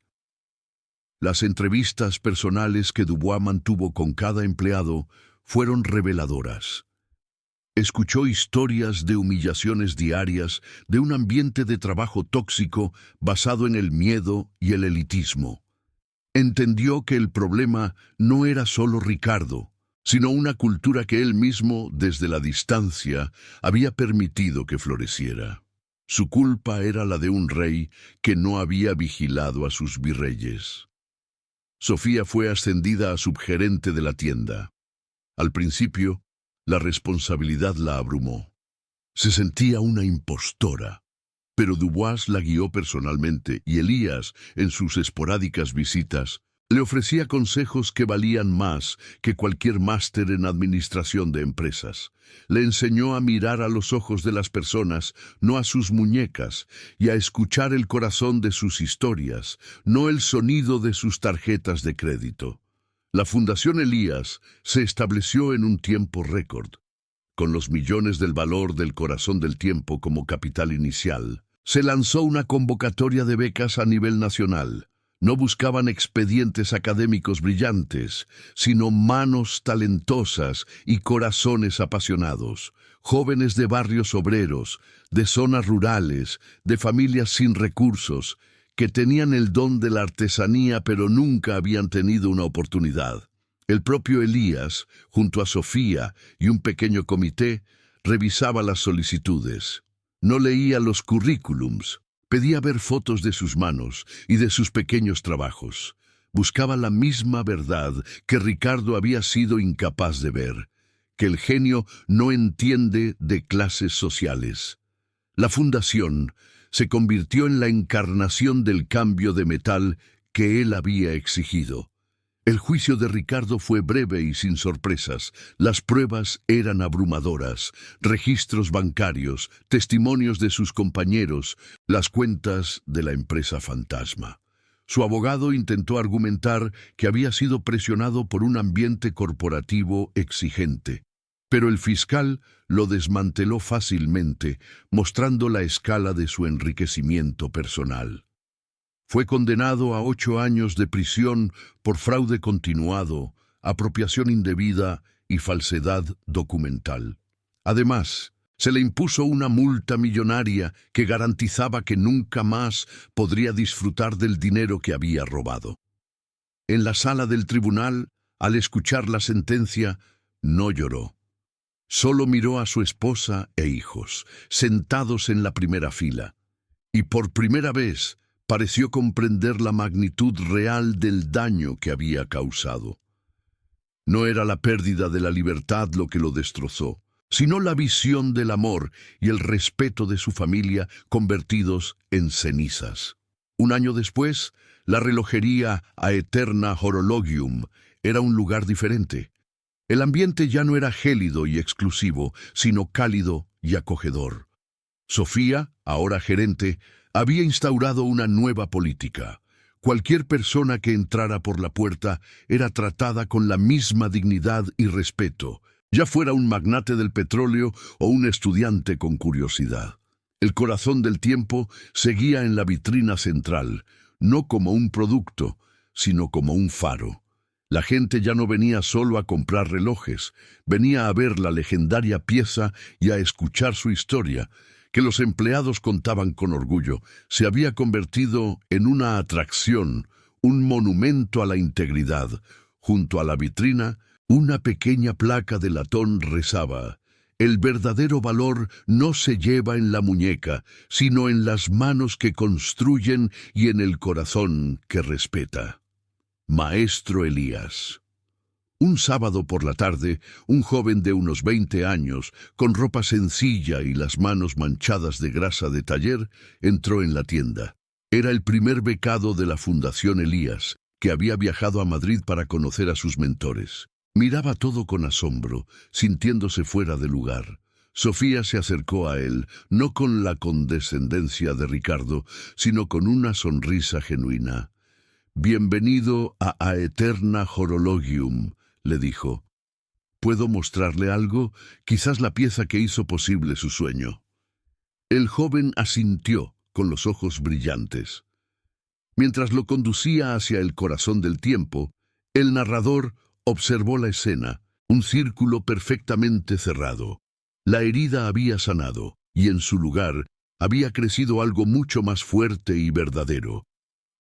Las entrevistas personales que Dubois mantuvo con cada empleado fueron reveladoras. Escuchó historias de humillaciones diarias, de un ambiente de trabajo tóxico basado en el miedo y el elitismo. Entendió que el problema no era solo Ricardo, sino una cultura que él mismo, desde la distancia, había permitido que floreciera. Su culpa era la de un rey que no había vigilado a sus virreyes. Sofía fue ascendida a subgerente de la tienda. Al principio, la responsabilidad la abrumó. Se sentía una impostora. Pero Dubois la guió personalmente y Elías, en sus esporádicas visitas, le ofrecía consejos que valían más que cualquier máster en administración de empresas. Le enseñó a mirar a los ojos de las personas, no a sus muñecas, y a escuchar el corazón de sus historias, no el sonido de sus tarjetas de crédito. La Fundación Elías se estableció en un tiempo récord. Con los millones del valor del Corazón del Tiempo como capital inicial, se lanzó una convocatoria de becas a nivel nacional. No buscaban expedientes académicos brillantes, sino manos talentosas y corazones apasionados, jóvenes de barrios obreros, de zonas rurales, de familias sin recursos, que tenían el don de la artesanía pero nunca habían tenido una oportunidad. El propio Elías, junto a Sofía y un pequeño comité, revisaba las solicitudes. No leía los currículums, pedía ver fotos de sus manos y de sus pequeños trabajos. Buscaba la misma verdad que Ricardo había sido incapaz de ver, que el genio no entiende de clases sociales. La fundación se convirtió en la encarnación del cambio de metal que él había exigido. El juicio de Ricardo fue breve y sin sorpresas. Las pruebas eran abrumadoras. Registros bancarios, testimonios de sus compañeros, las cuentas de la empresa fantasma. Su abogado intentó argumentar que había sido presionado por un ambiente corporativo exigente, pero el fiscal lo desmanteló fácilmente, mostrando la escala de su enriquecimiento personal. Fue condenado a 8 años de prisión por fraude continuado, apropiación indebida y falsedad documental. Además, se le impuso una multa millonaria que garantizaba que nunca más podría disfrutar del dinero que había robado. En la sala del tribunal, al escuchar la sentencia, no lloró. Solo miró a su esposa e hijos, sentados en la primera fila, y por primera vez pareció comprender la magnitud real del daño que había causado. No era la pérdida de la libertad lo que lo destrozó, sino la visión del amor y el respeto de su familia convertidos en cenizas. Un año después, la relojería Aeterna Horologium era un lugar diferente. El ambiente ya no era gélido y exclusivo, sino cálido y acogedor. Sofía, ahora gerente, había instaurado una nueva política. Cualquier persona que entrara por la puerta era tratada con la misma dignidad y respeto, ya fuera un magnate del petróleo o un estudiante con curiosidad. El Corazón del Tiempo seguía en la vitrina central, no como un producto, sino como un faro. La gente ya no venía solo a comprar relojes, venía a ver la legendaria pieza y a escuchar su historia, que los empleados contaban con orgullo. Se había convertido en una atracción, un monumento a la integridad. Junto a la vitrina, una pequeña placa de latón rezaba: «El verdadero valor no se lleva en la muñeca, sino en las manos que construyen y en el corazón que respeta». Maestro Elías. Un sábado por la tarde, un joven de unos 20 años, con ropa sencilla y las manos manchadas de grasa de taller, entró en la tienda. Era el primer becado de la Fundación Elías, que había viajado a Madrid para conocer a sus mentores. Miraba todo con asombro, sintiéndose fuera de lugar. Sofía se acercó a él, no con la condescendencia de Ricardo, sino con una sonrisa genuina. «Bienvenido a Aeterna Horologium», le dijo. «¿Puedo mostrarle algo? Quizás la pieza que hizo posible su sueño». El joven asintió, con los ojos brillantes. Mientras lo conducía hacia el corazón del tiempo, el narrador observó la escena, un círculo perfectamente cerrado. La herida había sanado, y en su lugar había crecido algo mucho más fuerte y verdadero.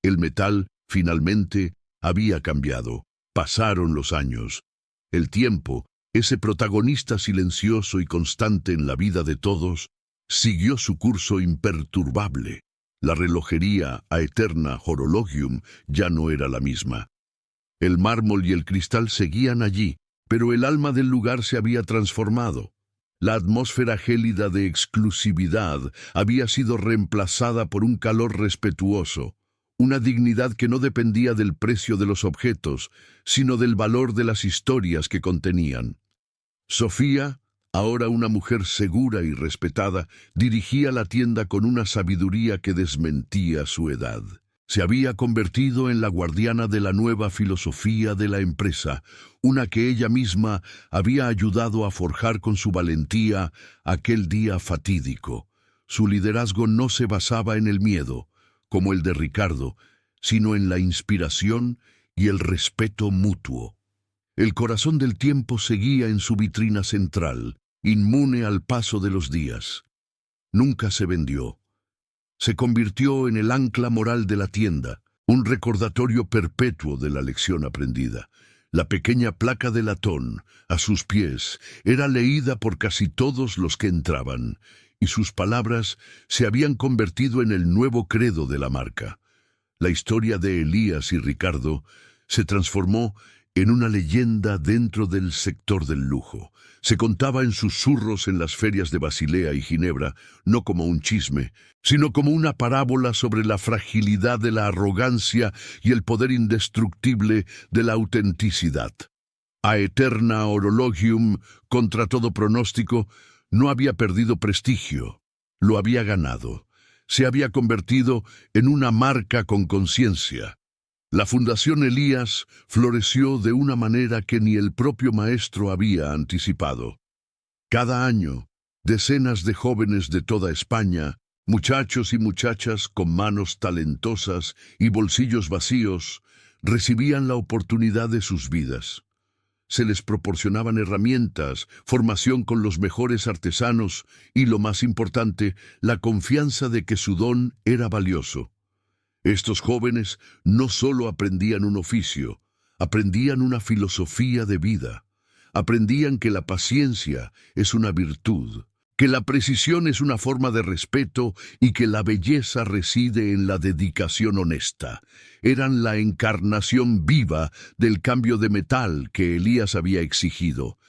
El metal, finalmente, había cambiado. Pasaron los años. El tiempo, ese protagonista silencioso y constante en la vida de todos, siguió su curso imperturbable. La relojería Aeterna Horologium ya no era la misma. El mármol y el cristal seguían allí, pero el alma del lugar se había transformado. La atmósfera gélida de exclusividad había sido reemplazada por un calor respetuoso, una dignidad que no dependía del precio de los objetos, sino del valor de las historias que contenían. Sofía, ahora una mujer segura y respetada, dirigía la tienda con una sabiduría que desmentía su edad. Se había convertido en la guardiana de la nueva filosofía de la empresa, una que ella misma había ayudado a forjar con su valentía aquel día fatídico. Su liderazgo no se basaba en el miedo, como el de Ricardo, sino en la inspiración y el respeto mutuo. El corazón del tiempo seguía en su vitrina central, inmune al paso de los días. Nunca se vendió. Se convirtió en el ancla moral de la tienda, un recordatorio perpetuo de la lección aprendida. La pequeña placa de latón, a sus pies, era leída por casi todos los que entraban, y sus palabras se habían convertido en el nuevo credo de la marca. La historia de Elías y Ricardo se transformó en una leyenda dentro del sector del lujo. Se contaba en susurros en las ferias de Basilea y Ginebra, no como un chisme, sino como una parábola sobre la fragilidad de la arrogancia y el poder indestructible de la autenticidad. Aeterna Horologium, contra todo pronóstico, no había perdido prestigio, lo había ganado. Se había convertido en una marca con conciencia. La Fundación Elías floreció de una manera que ni el propio maestro había anticipado. Cada año, decenas de jóvenes de toda España, muchachos y muchachas con manos talentosas y bolsillos vacíos, recibían la oportunidad de sus vidas. Se les proporcionaban herramientas, formación con los mejores artesanos y, lo más importante, la confianza de que su don era valioso. Estos jóvenes no solo aprendían un oficio, aprendían una filosofía de vida. Aprendían que la paciencia es una virtud, que la precisión es una forma de respeto y que la belleza reside en la dedicación honesta. Eran la encarnación viva del cambio de metal que Elías había exigido.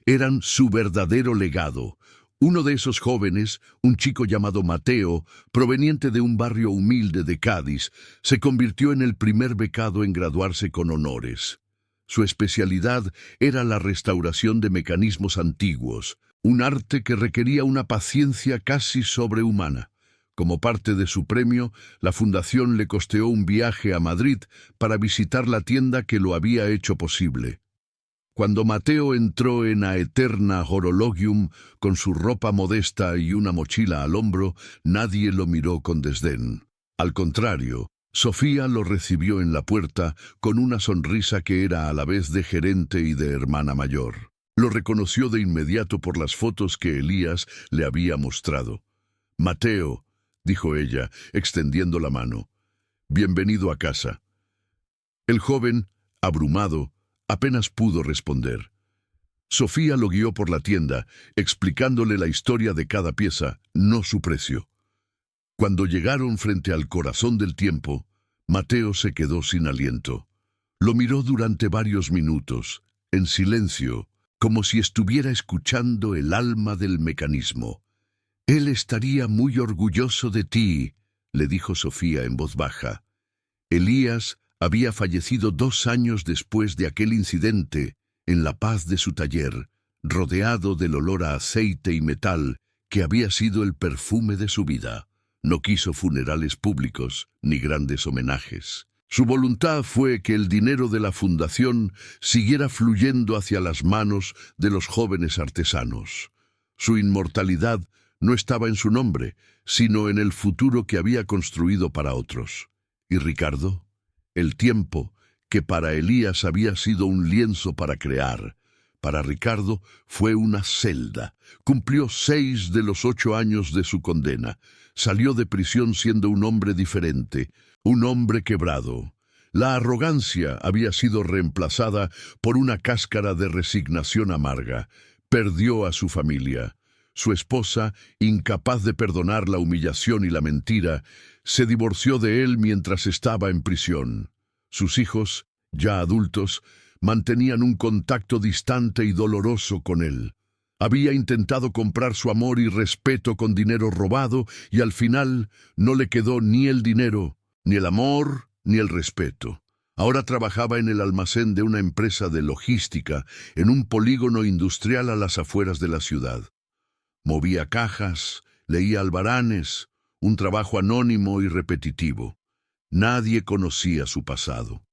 Eran su verdadero legado. Uno de esos jóvenes, un chico llamado Mateo, proveniente de un barrio humilde de Cádiz, se convirtió en el primer becado en graduarse con honores. Su especialidad era la restauración de mecanismos antiguos, un arte que requería una paciencia casi sobrehumana. Como parte de su premio, la Fundación le costeó un viaje a Madrid para visitar la tienda que lo había hecho posible. Cuando Mateo entró en Aeterna Horologium con su ropa modesta y una mochila al hombro, nadie lo miró con desdén. Al contrario, Sofía lo recibió en la puerta con una sonrisa que era a la vez de gerente y de hermana mayor. Lo reconoció de inmediato por las fotos que Elías le había mostrado. «Mateo», dijo ella, extendiendo la mano, «bienvenido a casa». El joven, abrumado, apenas pudo responder. Sofía lo guió por la tienda, explicándole la historia de cada pieza, no su precio. Cuando llegaron frente al corazón del tiempo, Mateo se quedó sin aliento. Lo miró durante varios minutos, en silencio, como si estuviera escuchando el alma del mecanismo. «Él estaría muy orgulloso de ti», le dijo Sofía en voz baja. Elías había fallecido 2 años después de aquel incidente, en la paz de su taller, rodeado del olor a aceite y metal que había sido el perfume de su vida. No quiso funerales públicos ni grandes homenajes. Su voluntad fue que el dinero de la fundación siguiera fluyendo hacia las manos de los jóvenes artesanos. Su inmortalidad no estaba en su nombre, sino en el futuro que había construido para otros. ¿Y Ricardo? El tiempo, que para Elías había sido un lienzo para crear, para Ricardo fue una celda. Cumplió 6 de los 8 años de su condena. Salió de prisión siendo un hombre diferente, un hombre quebrado. La arrogancia había sido reemplazada por una cáscara de resignación amarga. Perdió a su familia. Su esposa, incapaz de perdonar la humillación y la mentira, se divorció de él mientras estaba en prisión. Sus hijos, ya adultos, mantenían un contacto distante y doloroso con él. Había intentado comprar su amor y respeto con dinero robado y al final no le quedó ni el dinero, ni el amor, ni el respeto. Ahora trabajaba en el almacén de una empresa de logística en un polígono industrial a las afueras de la ciudad. Movía cajas, leía albaranes, un trabajo anónimo y repetitivo. Nadie conocía su pasado.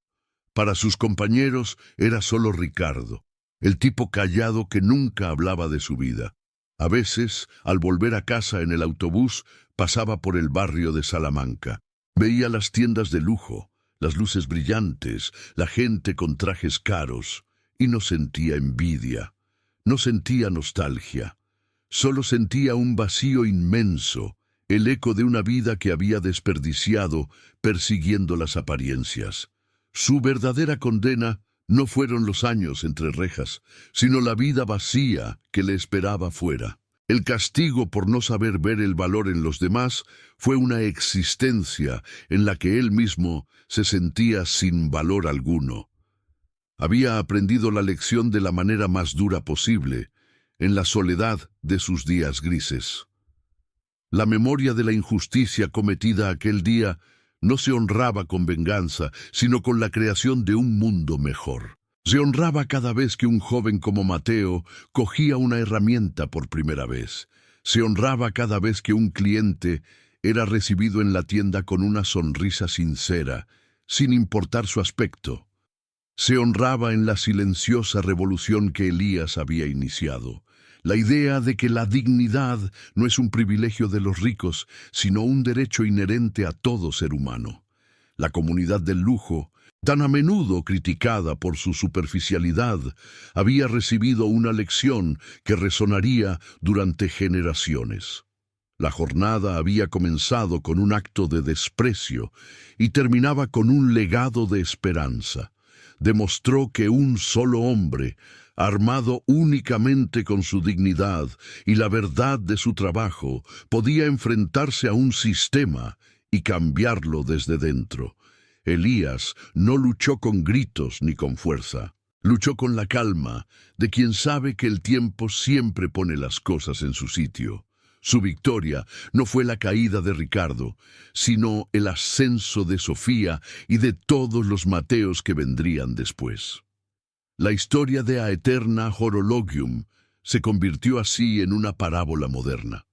Para sus compañeros era solo Ricardo, el tipo callado que nunca hablaba de su vida. A veces, al volver a casa en el autobús, pasaba por el barrio de Salamanca. Veía las tiendas de lujo, las luces brillantes, la gente con trajes caros, y no sentía envidia, no sentía nostalgia. Solo sentía un vacío inmenso, el eco de una vida que había desperdiciado persiguiendo las apariencias. Su verdadera condena no fueron los años entre rejas, sino la vida vacía que le esperaba fuera. El castigo por no saber ver el valor en los demás fue una existencia en la que él mismo se sentía sin valor alguno. Había aprendido la lección de la manera más dura posible, en la soledad de sus días grises. La memoria de la injusticia cometida aquel día no se honraba con venganza, sino con la creación de un mundo mejor. Se honraba cada vez que un joven como Mateo cogía una herramienta por primera vez. Se honraba cada vez que un cliente era recibido en la tienda con una sonrisa sincera, sin importar su aspecto. Se honraba en la silenciosa revolución que Elías había iniciado. La idea de que la dignidad no es un privilegio de los ricos, sino un derecho inherente a todo ser humano. La comunidad del lujo, tan a menudo criticada por su superficialidad, había recibido una lección que resonaría durante generaciones. La jornada había comenzado con un acto de desprecio y terminaba con un legado de esperanza. Demostró que un solo hombre, armado únicamente con su dignidad y la verdad de su trabajo, podía enfrentarse a un sistema y cambiarlo desde dentro. Elías no luchó con gritos ni con fuerza. Luchó con la calma de quien sabe que el tiempo siempre pone las cosas en su sitio. Su victoria no fue la caída de Ricardo, sino el ascenso de Sofía y de todos los Mateos que vendrían después. La historia de Aeterna Horologium se convirtió así en una parábola moderna.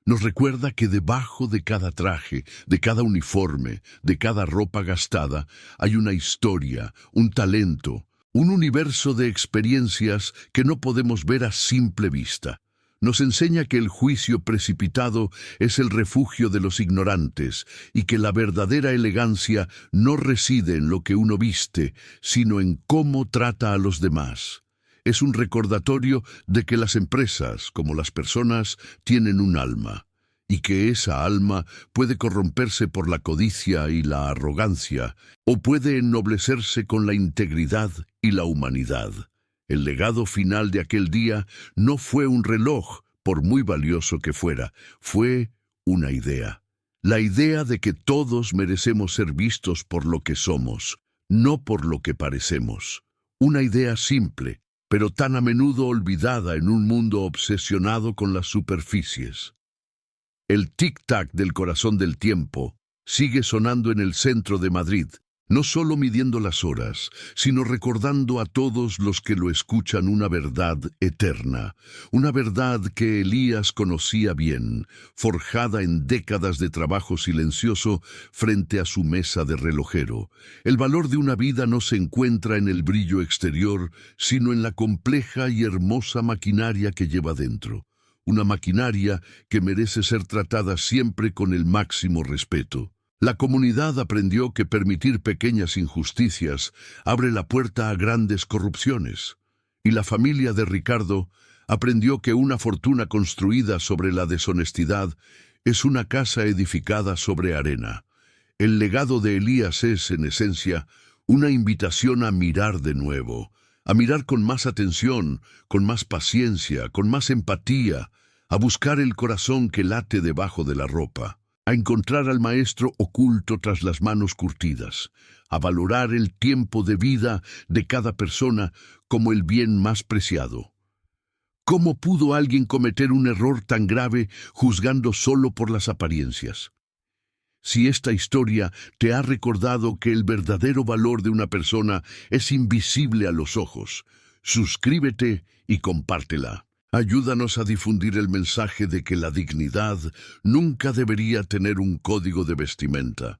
Nos recuerda que debajo de cada traje, de cada uniforme, de cada ropa gastada, hay una historia, un talento, un universo de experiencias que no podemos ver a simple vista. Nos enseña que el juicio precipitado es el refugio de los ignorantes y que la verdadera elegancia no reside en lo que uno viste, sino en cómo trata a los demás. Es un recordatorio de que las empresas, como las personas, tienen un alma, y que esa alma puede corromperse por la codicia y la arrogancia, o puede ennoblecerse con la integridad y la humanidad. El legado final de aquel día no fue un reloj, por muy valioso que fuera, fue una idea. La idea de que todos merecemos ser vistos por lo que somos, no por lo que parecemos. Una idea simple, pero tan a menudo olvidada en un mundo obsesionado con las superficies. El tic-tac del corazón del tiempo sigue sonando en el centro de Madrid, no solo midiendo las horas, sino recordando a todos los que lo escuchan una verdad eterna, una verdad que Elías conocía bien, forjada en décadas de trabajo silencioso frente a su mesa de relojero. El valor de una vida no se encuentra en el brillo exterior, sino en la compleja y hermosa maquinaria que lleva dentro. Una maquinaria que merece ser tratada siempre con el máximo respeto. La comunidad aprendió que permitir pequeñas injusticias abre la puerta a grandes corrupciones. Y la familia de Ricardo aprendió que una fortuna construida sobre la deshonestidad es una casa edificada sobre arena. El legado de Elías es, en esencia, una invitación a mirar de nuevo, a mirar con más atención, con más paciencia, con más empatía, a buscar el corazón que late debajo de la ropa, a encontrar al maestro oculto tras las manos curtidas, a valorar el tiempo de vida de cada persona como el bien más preciado. ¿Cómo pudo alguien cometer un error tan grave juzgando solo por las apariencias? Si esta historia te ha recordado que el verdadero valor de una persona es invisible a los ojos, suscríbete y compártela. Ayúdanos a difundir el mensaje de que la dignidad nunca debería tener un código de vestimenta.